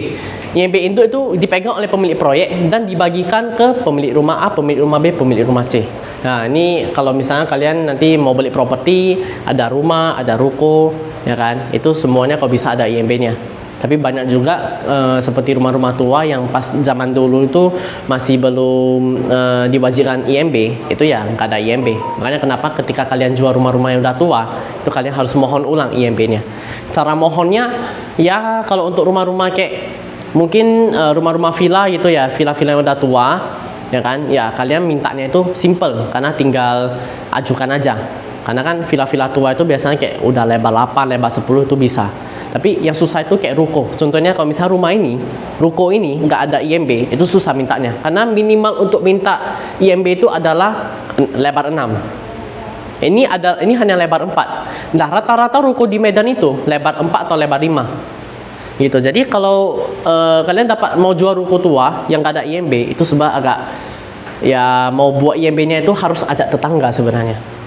IMB induk itu dipegang oleh pemilik proyek dan dibagikan ke pemilik rumah A, pemilik rumah B, pemilik rumah C. Nah, ini kalau misalnya kalian nanti mau beli properti, ada rumah, ada ruko, ya kan? Itu semuanya kalau bisa ada IMB-nya. Tapi banyak juga seperti rumah-rumah tua yang pas zaman dulu itu masih belum diwajibkan IMB, itu ya nggak ada IMB. Makanya kenapa ketika kalian jual rumah-rumah yang udah tua, itu kalian harus mohon ulang IMB-nya. Cara mohonnya ya kalau untuk rumah-rumah kayak mungkin rumah-rumah villa gitu ya, villa-villa yang udah tua, ya kan? Ya kalian mintanya itu simple karena tinggal ajukan aja. Karena kan villa-villa tua itu biasanya kayak udah lebar 8, lebar 10 itu bisa. Tapi yang susah itu kayak ruko. Contohnya kalau misalnya rumah ini, ruko ini nggak ada IMB, itu susah mintanya. Karena minimal untuk minta IMB itu adalah lebar 6. Ini hanya lebar 4. Nah, rata-rata ruko di Medan itu lebar 4 atau lebar 5. Gitu. Jadi kalau kalian mau jual ruko tua yang nggak ada IMB, itu sebab agak ya mau buat IMB-nya itu harus ajak tetangga sebenarnya.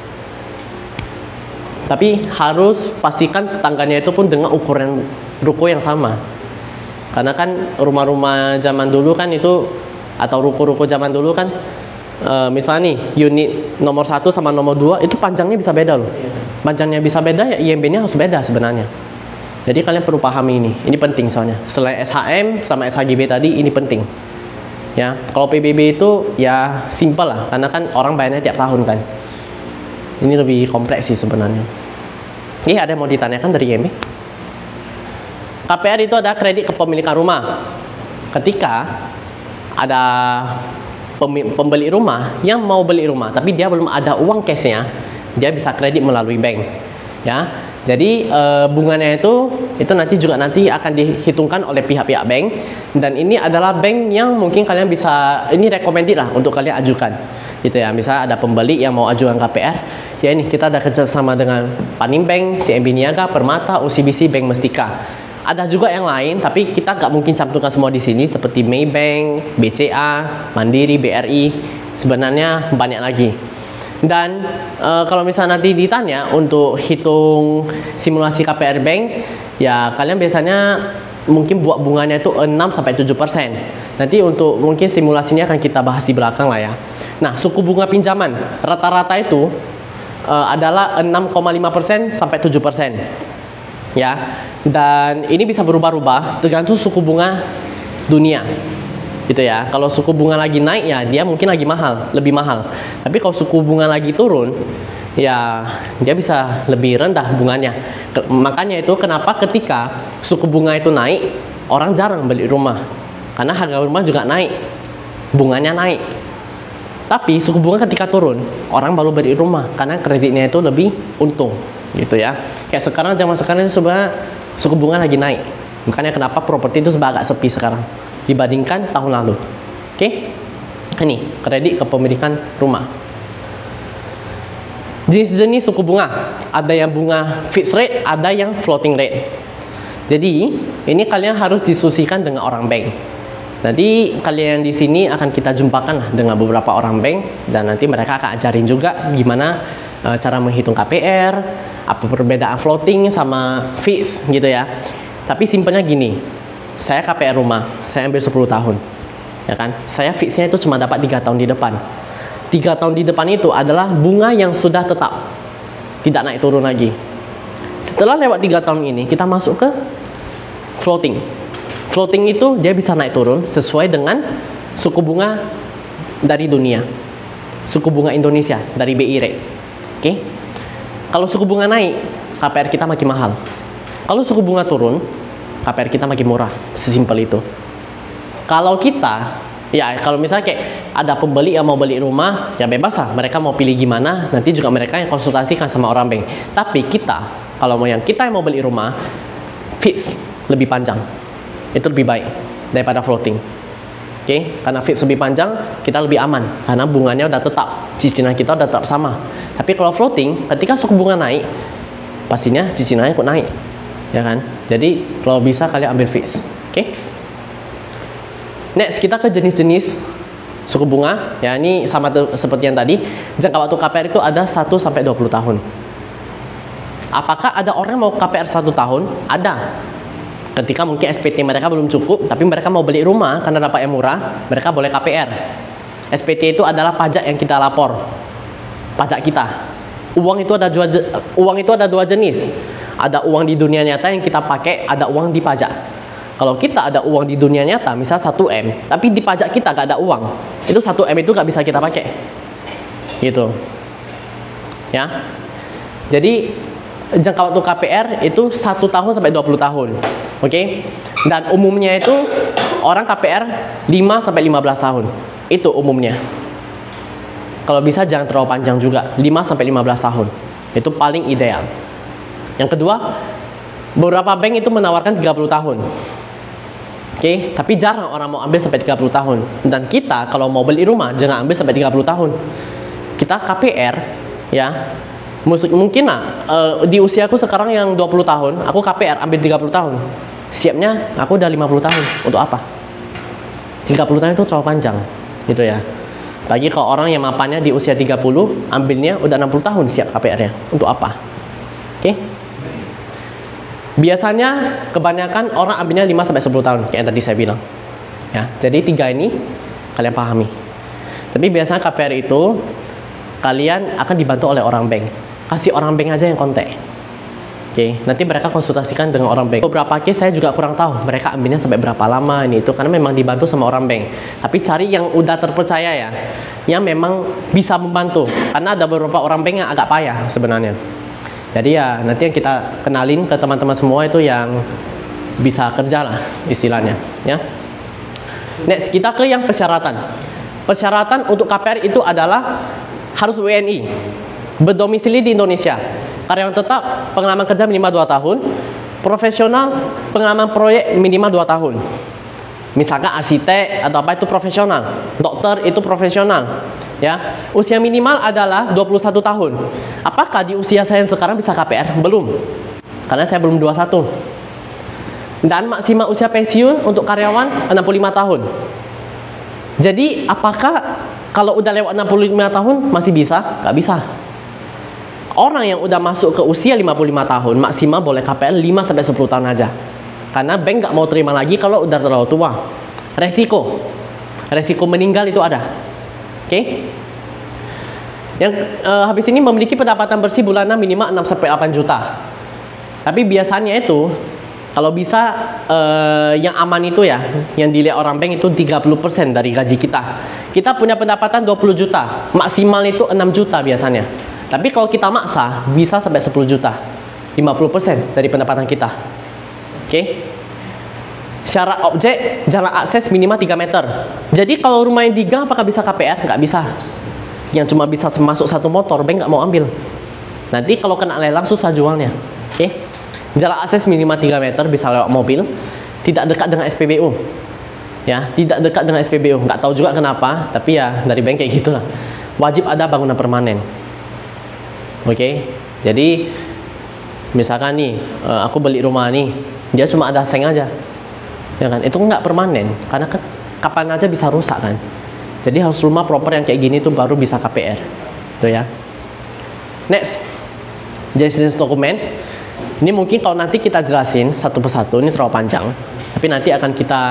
Tapi harus pastikan tetangganya itu pun dengan ukuran ruko yang sama. Karena kan rumah-rumah zaman dulu kan itu, atau ruko-ruko zaman dulu kan, misalnya nih unit nomor 1 sama nomor 2 itu panjangnya bisa beda loh. Panjangnya bisa beda, ya IMB-nya harus beda sebenarnya. Jadi kalian perlu pahami ini penting soalnya. Selain SHM sama SHGB tadi, ini penting. Ya, kalau PBB itu ya simpel lah, karena kan orang bayarnya tiap tahun kan. Ini lebih kompleks sih sebenarnya. Ada yang mau ditanyakan dari IMB? KPR itu ada kredit kepemilikan rumah. Ketika ada pembeli rumah yang mau beli rumah tapi dia belum ada uang cashnya, dia bisa kredit melalui bank, ya. Jadi bunganya itu nanti juga akan dihitungkan oleh pihak-pihak bank, dan ini adalah bank yang mungkin kalian bisa, ini recommended lah untuk kalian ajukan, gitu ya. Misalnya ada pembeli yang mau ajukan KPR, ya ini kita ada kerjasama dengan Panin Bank, CMB Niaga, Permata, OCBC, Bank Mestika. Ada juga yang lain, tapi kita nggak mungkin cantumkan semua di sini, seperti Maybank, BCA, Mandiri, BRI. Sebenarnya banyak lagi. Dan kalau misalnya nanti ditanya untuk hitung simulasi KPR Bank, ya kalian biasanya mungkin buat bunganya itu 6-7%. Nanti untuk mungkin simulasinya akan kita bahas di belakang lah ya. Nah, suku bunga pinjaman rata-rata itu adalah 6,5% sampai 7%. Ya. Dan ini bisa berubah-ubah tergantung suku bunga dunia, gitu ya. Kalau suku bunga lagi naik, ya dia mungkin lagi mahal, lebih mahal. Tapi kalau suku bunga lagi turun, ya dia bisa lebih rendah bunganya. Makanya itu kenapa ketika suku bunga itu naik, orang jarang beli rumah, karena harga rumah juga naik, bunganya naik. Tapi suku bunga ketika turun, orang baru beli rumah karena kreditnya itu lebih untung, gitu ya. Kayak sekarang, zaman sekarang itu sebenarnya suku bunga lagi naik. Makanya kenapa properti itu sebenarnya agak sepi sekarang dibandingkan tahun lalu. Oke? Ini kredit kepemilikan rumah. Jenis-jenis suku bunga, ada yang bunga fixed rate, ada yang floating rate. Jadi ini kalian harus diskusikan dengan orang bank. Nanti kalian di sini akan kita jumpakan lah dengan beberapa orang bank, dan nanti mereka akan ajarin juga gimana cara menghitung KPR, apa perbedaan floating sama fix, gitu ya. Tapi simpelnya gini, saya KPR rumah, saya ambil 10 tahun, ya kan? Saya fixnya itu cuma dapat 3 tahun di depan. 3 tahun di depan itu adalah bunga yang sudah tetap, tidak naik turun lagi. Setelah lewat 3 tahun ini, kita masuk ke floating. Floating itu dia bisa naik turun sesuai dengan suku bunga dari dunia, suku bunga Indonesia dari BI rate. Oke? Kalau suku bunga naik, KPR kita makin mahal. Kalau suku bunga turun, KPR kita makin murah. Sesimpel itu. Kalau kita, ya kalau misalnya kayak ada pembeli yang mau beli rumah, ya bebas lah, mereka mau pilih gimana, nanti juga mereka yang konsultasikan sama orang bank. Tapi kita, kalau kita yang mau beli rumah, fix lebih panjang. Itu lebih baik daripada floating. Oke? Karena fix lebih panjang, kita lebih aman karena bunganya udah tetap, cicilan kita udah tetap sama. Tapi kalau floating, ketika suku bunga naik, pastinya cicilannya ikut naik, ya kan? Jadi kalau bisa kalian ambil fix. Oke? Next, kita ke jenis-jenis suku bunga. Ya, ini sama seperti yang tadi. Jangka waktu KPR itu ada 1-20 tahun. Apakah ada orang mau KPR 1 tahun? Ada. Ketika mungkin SPT mereka belum cukup, tapi mereka mau beli rumah karena dapat yang murah, mereka boleh KPR. SPT itu adalah pajak yang kita lapor, pajak kita. Uang itu ada dua jenis. Ada uang di dunia nyata yang kita pakai, ada uang di pajak. Kalau kita ada uang di dunia nyata, misal 1M, tapi di pajak kita gak ada uang, itu 1M itu gak bisa kita pakai, gitu. Ya. Jadi jangka waktu KPR itu 1 tahun sampai 20 tahun. Oke? Dan umumnya itu orang KPR 5 sampai 15 tahun. Itu umumnya. Kalau bisa jangan terlalu panjang juga, 5 sampai 15 tahun. Itu paling ideal. Yang kedua, beberapa bank itu menawarkan 30 tahun. Oke, tapi jarang orang mau ambil sampai 30 tahun. Dan kita kalau mau beli rumah jangan ambil sampai 30 tahun. Kita KPR, ya. Mungkin lah, di usiaku sekarang yang 20 tahun, aku KPR ambil 30 tahun. Siapnya aku udah 50 tahun. Untuk apa? 30 tahun itu terlalu panjang, gitu ya. Lagi kalau orang yang mapannya di usia 30, ambilnya udah 60 tahun siap KPR-nya. Untuk apa? Oke? Biasanya kebanyakan orang ambilnya 5-10 tahun, kayak yang tadi saya bilang. Ya, jadi 3 ini kalian pahami. Tapi biasanya KPR itu kalian akan dibantu oleh orang bank. Kasih orang bank aja yang kontak. Oke, nanti mereka konsultasikan dengan orang bank. Beberapa case saya juga kurang tahu mereka ambilnya sampai berapa lama ini itu, karena memang dibantu sama orang bank. Tapi cari yang udah terpercaya ya, yang memang bisa membantu. Karena ada beberapa orang bank yang agak payah sebenarnya. Jadi ya nanti yang kita kenalin ke teman-teman semua itu yang bisa kerja lah istilahnya, ya. Next, kita ke yang persyaratan. Persyaratan untuk KPR itu adalah harus WNI, berdomisili di Indonesia, karyawan tetap, pengalaman kerja minimal 2 tahun, profesional, pengalaman proyek minimal 2 tahun. Misalkan arsitek atau apa itu profesional, dokter itu profesional, ya. Usia minimal adalah 21 tahun. Apakah di usia saya yang sekarang bisa KPR? Belum, karena saya belum 21. Dan maksimal usia pensiun untuk karyawan 65 tahun. Jadi apakah kalau udah lewat 65 tahun masih bisa? Nggak bisa. Orang yang udah masuk ke usia 55 tahun maksimal boleh KPR 5-10 tahun aja. Karena bank nggak mau terima lagi kalau udah terlalu tua. Resiko meninggal itu ada. Oke? Yang habis ini memiliki pendapatan bersih bulanan minimal 6-8 juta. Tapi biasanya itu kalau bisa yang aman itu ya, yang dilihat orang bank itu 30% dari gaji kita. Kita punya pendapatan 20 juta, maksimal itu 6 juta biasanya. Tapi kalau kita maksa bisa sampai 10 juta. 50% dari pendapatan kita. Oke. Syarat objek, jarak akses minimal 3 meter. Jadi kalau rumah yang di gang apakah bisa KPR? Nggak bisa. Yang cuma bisa masuk 1 motor, bank nggak mau ambil. Nanti kalau kena lelang susah jualnya. Oke. Jarak akses minimal 3 meter, bisa lewat mobil. Tidak dekat dengan SPBU. Ya, tidak dekat dengan SPBU. Nggak tahu juga kenapa, tapi ya dari bank kayak gitulah. Wajib ada bangunan permanen. Oke. Jadi misalkan nih, aku beli rumah nih, dia cuma ada seng aja, ya kan? Itu nggak permanen, karena kapan aja bisa rusak kan. Jadi harus rumah proper yang kayak gini tuh baru bisa KPR, tuh ya. Next, jenis dokumen. Ini mungkin kalau nanti kita jelasin satu persatu, ini terlalu panjang. Tapi nanti akan kita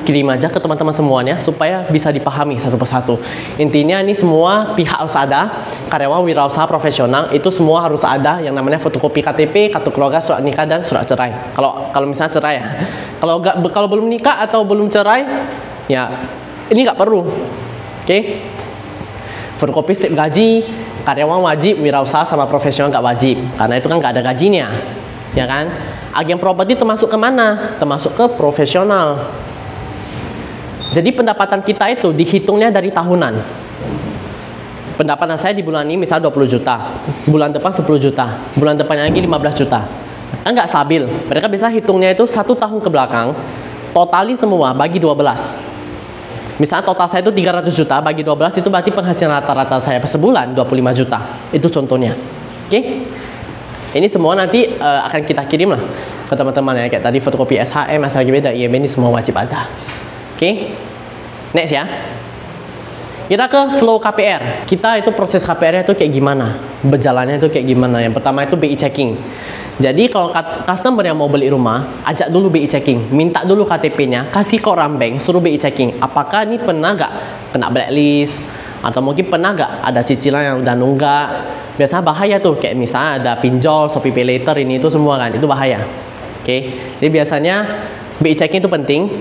kirim aja ke teman-teman semuanya supaya bisa dipahami satu persatu. Intinya ini semua pihak harus ada, karyawan wirausaha profesional itu semua harus ada yang namanya fotokopi KTP, kartu keluarga, surat nikah dan surat cerai. Kalau misalnya cerai ya. Kalau belum nikah atau belum cerai, ya ini nggak perlu. Oke? Fotokopi slip gaji, karyawan wajib, wirausaha sama profesional nggak wajib, karena itu kan nggak ada gajinya. Ya kan? Agen properti termasuk kemana? Termasuk ke profesional. Jadi pendapatan kita itu dihitungnya dari tahunan. Pendapatan saya di bulan ini misalnya 20 juta, bulan depan 10 juta, bulan depannya lagi 15 juta. Kan nggak stabil. Mereka bisa hitungnya itu 1 tahun ke belakang, totali semua bagi 12. Misalnya total saya itu 300 juta, bagi 12 itu berarti penghasilan rata-rata saya per sebulan 25 juta. Itu contohnya. Oke? Ini semua nanti akan kita kirim lah ke teman-teman ya. Kayak tadi fotokopi SHM, SHGB, dan IMB ini semua wajib ada. Oke? Next ya. Kita ke flow KPR. Kita itu proses KPR itu kayak gimana? Berjalannya itu kayak gimana? Yang pertama itu BI checking. Jadi kalau customer yang mau beli rumah, ajak dulu BI checking. Minta dulu KTP-nya, kasih ke orang bank, suruh BI checking. Apakah ini pernah nggak kena blacklist? Atau mungkin pernah nggak ada cicilan yang udah nunggak? Biasanya bahaya tuh, kayak misalnya ada pinjol, Shopee Pay Later, ini itu semua kan, itu bahaya. Oke, jadi biasanya BI checking itu penting,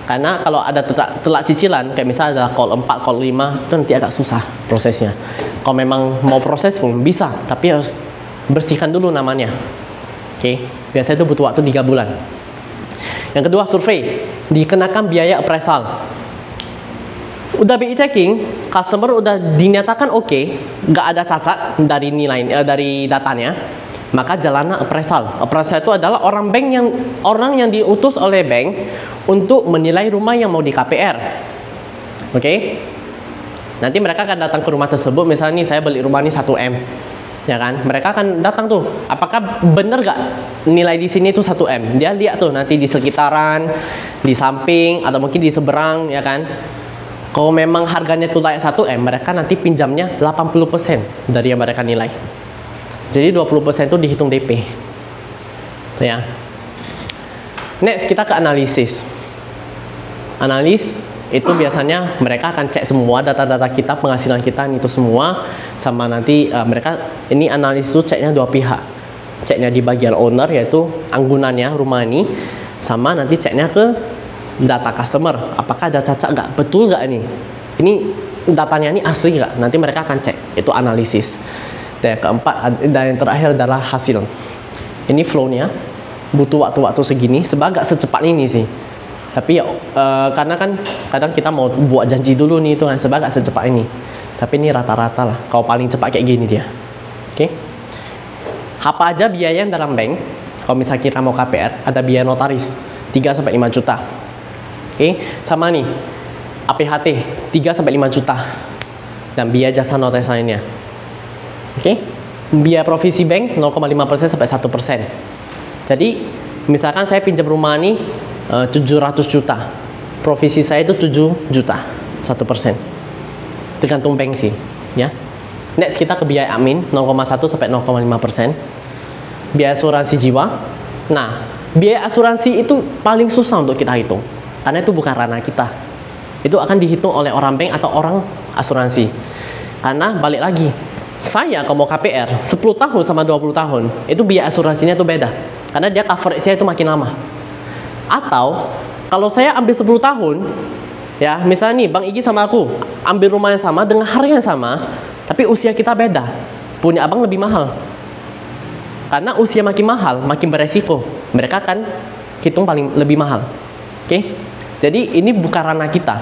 karena kalau ada telat cicilan, kayak misalnya ada call 4, call 5, itu nanti agak susah prosesnya. Kalau memang mau proses pun bisa, tapi harus bersihkan dulu namanya. Oke, biasanya itu butuh waktu 3 bulan. Yang kedua, survei, dikenakan biaya appraisal. Udah BI checking, customer udah dinyatakan oke, nggak ada cacat dari nilai dari datanya, maka jalanlah appraisal. Appraisal itu adalah orang yang diutus oleh bank untuk menilai rumah yang mau di KPR. Oke? Nanti mereka akan datang ke rumah tersebut, misalnya nih saya beli rumah ini 1M. Ya kan? Mereka akan datang tuh, apakah benar nggak nilai di sini tuh 1M? Dia lihat tuh nanti di sekitaran, di samping, atau mungkin di seberang, ya kan? Kalau memang harganya itu layak 1M, mereka nanti pinjamnya 80% dari yang mereka nilai. Jadi 20% itu dihitung DP. Ya. Next, kita ke analisis. Analis itu biasanya mereka akan cek semua data-data kita, penghasilan kita itu semua, sama nanti mereka ini analis itu ceknya 2 pihak. Ceknya di bagian owner, yaitu anggunannya rumah ini, sama nanti ceknya ke data customer, apakah ada cacat nggak, betul nggak ini datanya ini asli nggak, nanti mereka akan cek, itu analisis. Dan yang keempat dan yang terakhir adalah hasil. Ini flow-nya. butuh waktu-waktu segini sebab agak secepat ini sih. Tapi ya karena kan kadang kita mau buat janji dulu nih itu kan sebab agak secepat ini. Tapi ini rata-rata lah. Kalau paling cepat kayak gini dia. Oke. Apa aja biaya yang dalam bank? Kalau misalnya kita mau KPR, ada biaya notaris 3-5 juta. Oke. Sama nih APHT 3-5 juta. Dan biaya jasa notaris lainnya. Oke. Biaya provisi bank 0,5% sampai 1%. Jadi misalkan saya pinjam rumah nih 700 juta, provisi saya itu 7 juta, 1%. Tergantung bank sih, ya. Next kita ke biaya admin 0,1 sampai 0,5%. Biaya asuransi jiwa. Nah, biaya asuransi itu paling susah untuk kita hitung, karena itu bukan ranah kita. Itu akan dihitung oleh orang bank atau orang asuransi. Karena balik lagi, saya kalau mau KPR 10 tahun sama 20 tahun, itu biaya asuransinya itu beda. Karena dia coverage-nya itu makin lama. Atau kalau saya ambil 10 tahun, ya misalnya nih Bang Igi sama aku ambil rumah yang sama dengan harga yang sama, tapi usia kita beda, punya abang lebih mahal. Karena usia makin mahal, makin beresiko. Mereka kan hitung paling lebih mahal. Oke? Jadi ini bukan ranah kita.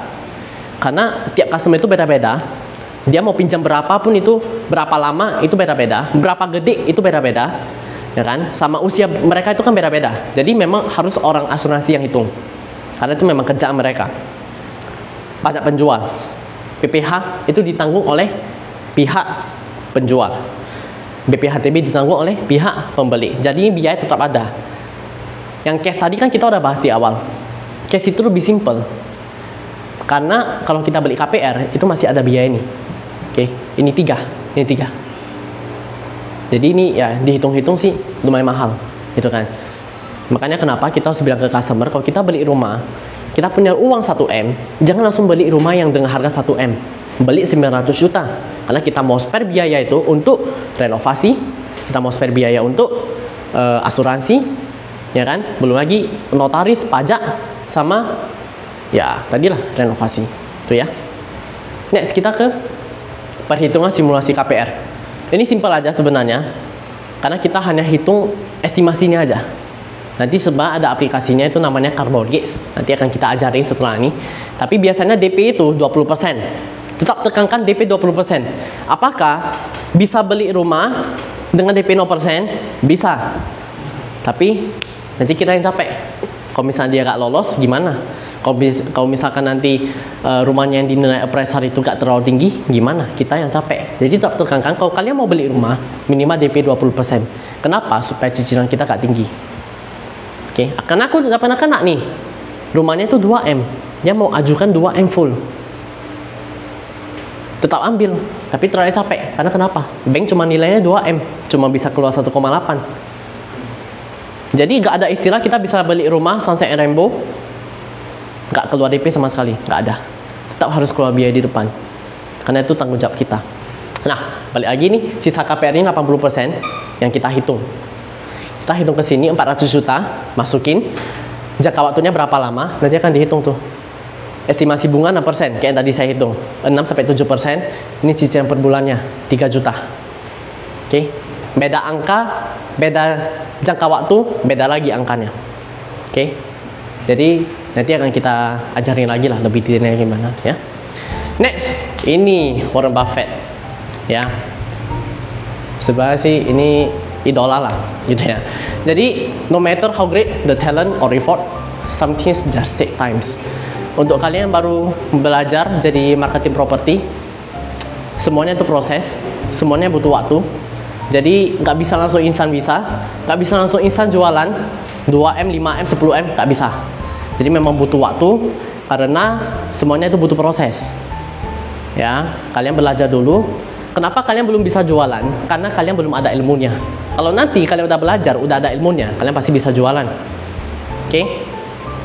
Karena tiap customer itu beda-beda. Dia mau pinjam berapapun itu, berapa lama itu beda-beda, berapa gede itu beda-beda. Ya kan? Sama usia mereka itu kan beda-beda. Jadi memang harus orang asuransi yang hitung. Karena itu memang kerjaan mereka. Pajak penjual, PPh itu ditanggung oleh pihak penjual. BPHTB ditanggung oleh pihak pembeli. Jadi biaya tetap ada. Yang cash tadi kan kita udah bahas di awal. Cash itu lebih simple. Karena kalau kita beli KPR itu masih ada biaya ini. Oke, ini tiga. Jadi ini ya dihitung-hitung sih lumayan mahal, gitu kan. Makanya kenapa kita harus bilang ke customer kalau kita beli rumah, kita punya uang 1M, jangan langsung beli rumah yang dengan harga 1M. Beli 900 juta. Karena kita mau spare biaya itu untuk renovasi, kita mau spare biaya untuk asuransi, ya kan? Belum lagi notaris, pajak, sama ya tadilah renovasi. Itu ya. Next kita ke perhitungan simulasi KPR. Ini simpel aja sebenarnya, karena kita hanya hitung estimasinya aja. Nanti sebab ada aplikasinya itu namanya Car Mortgage. Nanti akan kita ajarin setelah ini. Tapi biasanya DP itu 20%. Tetap tekankan DP 20%. Apakah bisa beli rumah dengan DP 0%? Bisa. Tapi nanti kita yang capek. Kalau misalnya dia gak lolos, gimana? Kalau misalkan nanti rumahnya yang dinilai appraisal itu gak terlalu tinggi, gimana? Kita yang capek. Jadi tetap tekankan kalau kalian mau beli rumah, minimal DP 20%. Kenapa? Supaya cicilan kita gak tinggi. Oke, karena aku udah pernah kena nih. Rumahnya itu 2M. Dia mau ajukan 2M full. Tetap ambil, tapi terlalu capek. Karena kenapa? Bank cuma nilainya 2M, cuma bisa keluar 1,8. Jadi gak ada istilah kita bisa beli rumah Sunset and Rainbow gak keluar DP sama sekali, gak ada. Tetap harus keluar biaya di depan. Karena itu tanggung jawab kita. Nah, balik lagi nih, sisa KPR ini 80% yang kita hitung. Kita hitung ke sini 400 juta, masukin. Jangka waktunya berapa lama? Nanti akan dihitung tuh. Estimasi bunga 6%, kayak yang tadi saya hitung. 6-7%, ini cicilan per bulannya 3 juta. Oke. Beda angka, beda jangka waktu, beda lagi angkanya. Oke. Jadi nanti akan kita ajarin lagi lah lebih detailnya gimana ya. Next, ini Warren Buffett. Ya. Sebenarnya sih ini idola lah gitu ya. Jadi no matter how great the talent or effort, some things just take times. Untuk kalian yang baru belajar jadi marketing properti, semuanya itu proses, semuanya butuh waktu. Jadi nggak bisa langsung instan nggak bisa langsung instan jualan 2M, 5M, 10M, nggak bisa. Jadi memang butuh waktu karena semuanya itu butuh proses. Ya, kalian belajar dulu. Kenapa kalian belum bisa jualan? Karena kalian belum ada ilmunya. Kalau nanti kalian udah belajar, udah ada ilmunya, kalian pasti bisa jualan. Oke?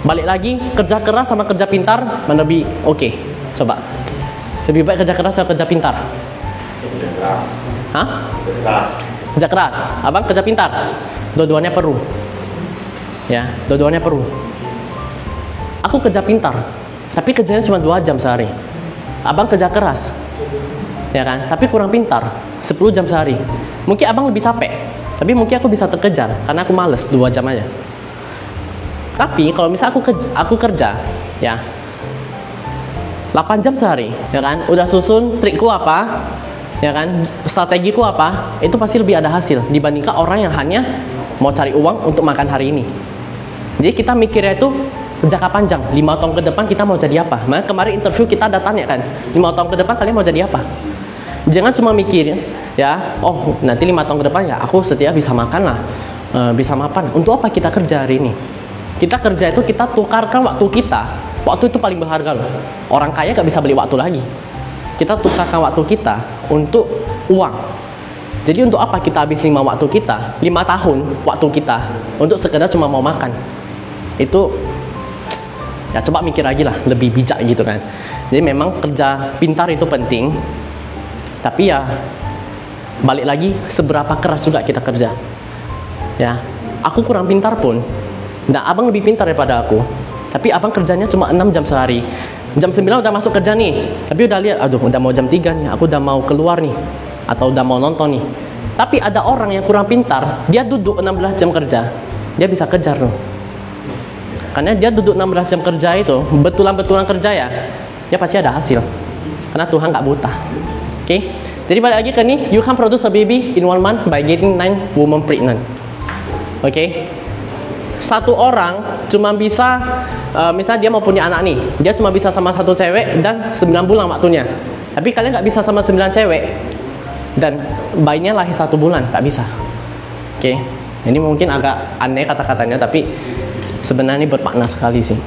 Balik lagi, kerja keras sama kerja pintar mana lebih oke? Coba. Lebih baik kerja keras atau kerja pintar? Kerja keras. Hah? Kerja keras. Kerja keras. Abang kerja pintar. Dua-duanya perlu. Ya, dua-duanya perlu. Aku kerja pintar, tapi kerjanya cuma 2 jam sehari. Abang kerja keras, ya kan? Tapi kurang pintar, 10 jam sehari. Mungkin abang lebih capek, tapi mungkin aku bisa terkejar karena aku males 2 jam aja. Tapi kalau misal aku kerja ya 8 jam sehari, ya kan? Udah susun trikku apa, ya kan? Strategiku apa, itu pasti lebih ada hasil dibandingkan orang yang hanya mau cari uang untuk makan hari ini. Jadi kita mikirnya itu jangka panjang, 5 tahun ke depan kita mau jadi apa. Makanya kemarin interview kita ada tanya kan, 5 tahun ke depan kalian mau jadi apa? Jangan cuma mikirin ya, oh nanti 5 tahun ke depan ya aku setia bisa makan lah, bisa mapan. Untuk apa kita kerja hari ini? Kita kerja itu kita tukarkan waktu kita. Waktu itu paling berharga loh. Orang kaya gak bisa beli waktu lagi. Kita tukarkan waktu kita untuk uang. Jadi untuk apa kita habis 5 waktu kita, 5 tahun waktu kita untuk sekedar cuma mau makan? Itu ya coba mikir lagi lah, lebih bijak gitu kan. Jadi memang kerja pintar itu penting, tapi ya balik lagi seberapa keras juga kita kerja. Ya, aku kurang pintar pun, nah abang lebih pintar daripada aku, tapi abang kerjanya cuma 6 jam sehari. Jam 9 udah masuk kerja nih, tapi udah lihat, aduh udah mau jam 3 nih, aku udah mau keluar nih, atau udah mau nonton nih. Tapi ada orang yang kurang pintar, dia duduk 16 jam kerja, dia bisa kejar loh. Karena dia duduk 16 jam kerja itu, betulan-betulan kerja ya, dia pasti ada hasil. Karena Tuhan gak buta. Oke? Jadi balik lagi ke nih, you can produce a baby in 1 month by getting 9 women pregnant. Oke? Satu orang cuma bisa, misalnya dia mau punya anak nih, dia cuma bisa sama satu cewek dan 9 bulan waktunya. Tapi kalian gak bisa sama 9 cewek dan bayinya lahir 1 bulan, gak bisa. Oke? Ini mungkin agak aneh kata-katanya, tapi sebenarnya bermakna sekali sih.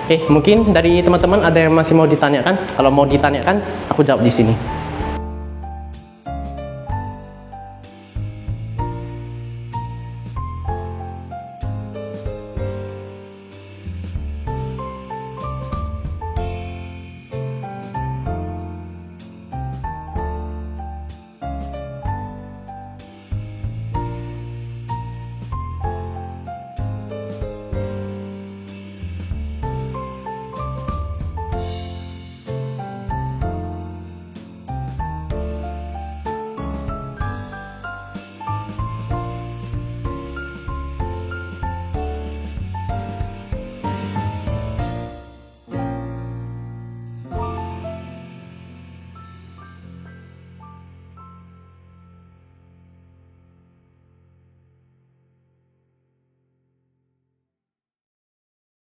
Oke, mungkin dari teman-teman ada yang masih mau ditanyakan? Kalau mau ditanyakan, aku jawab di sini.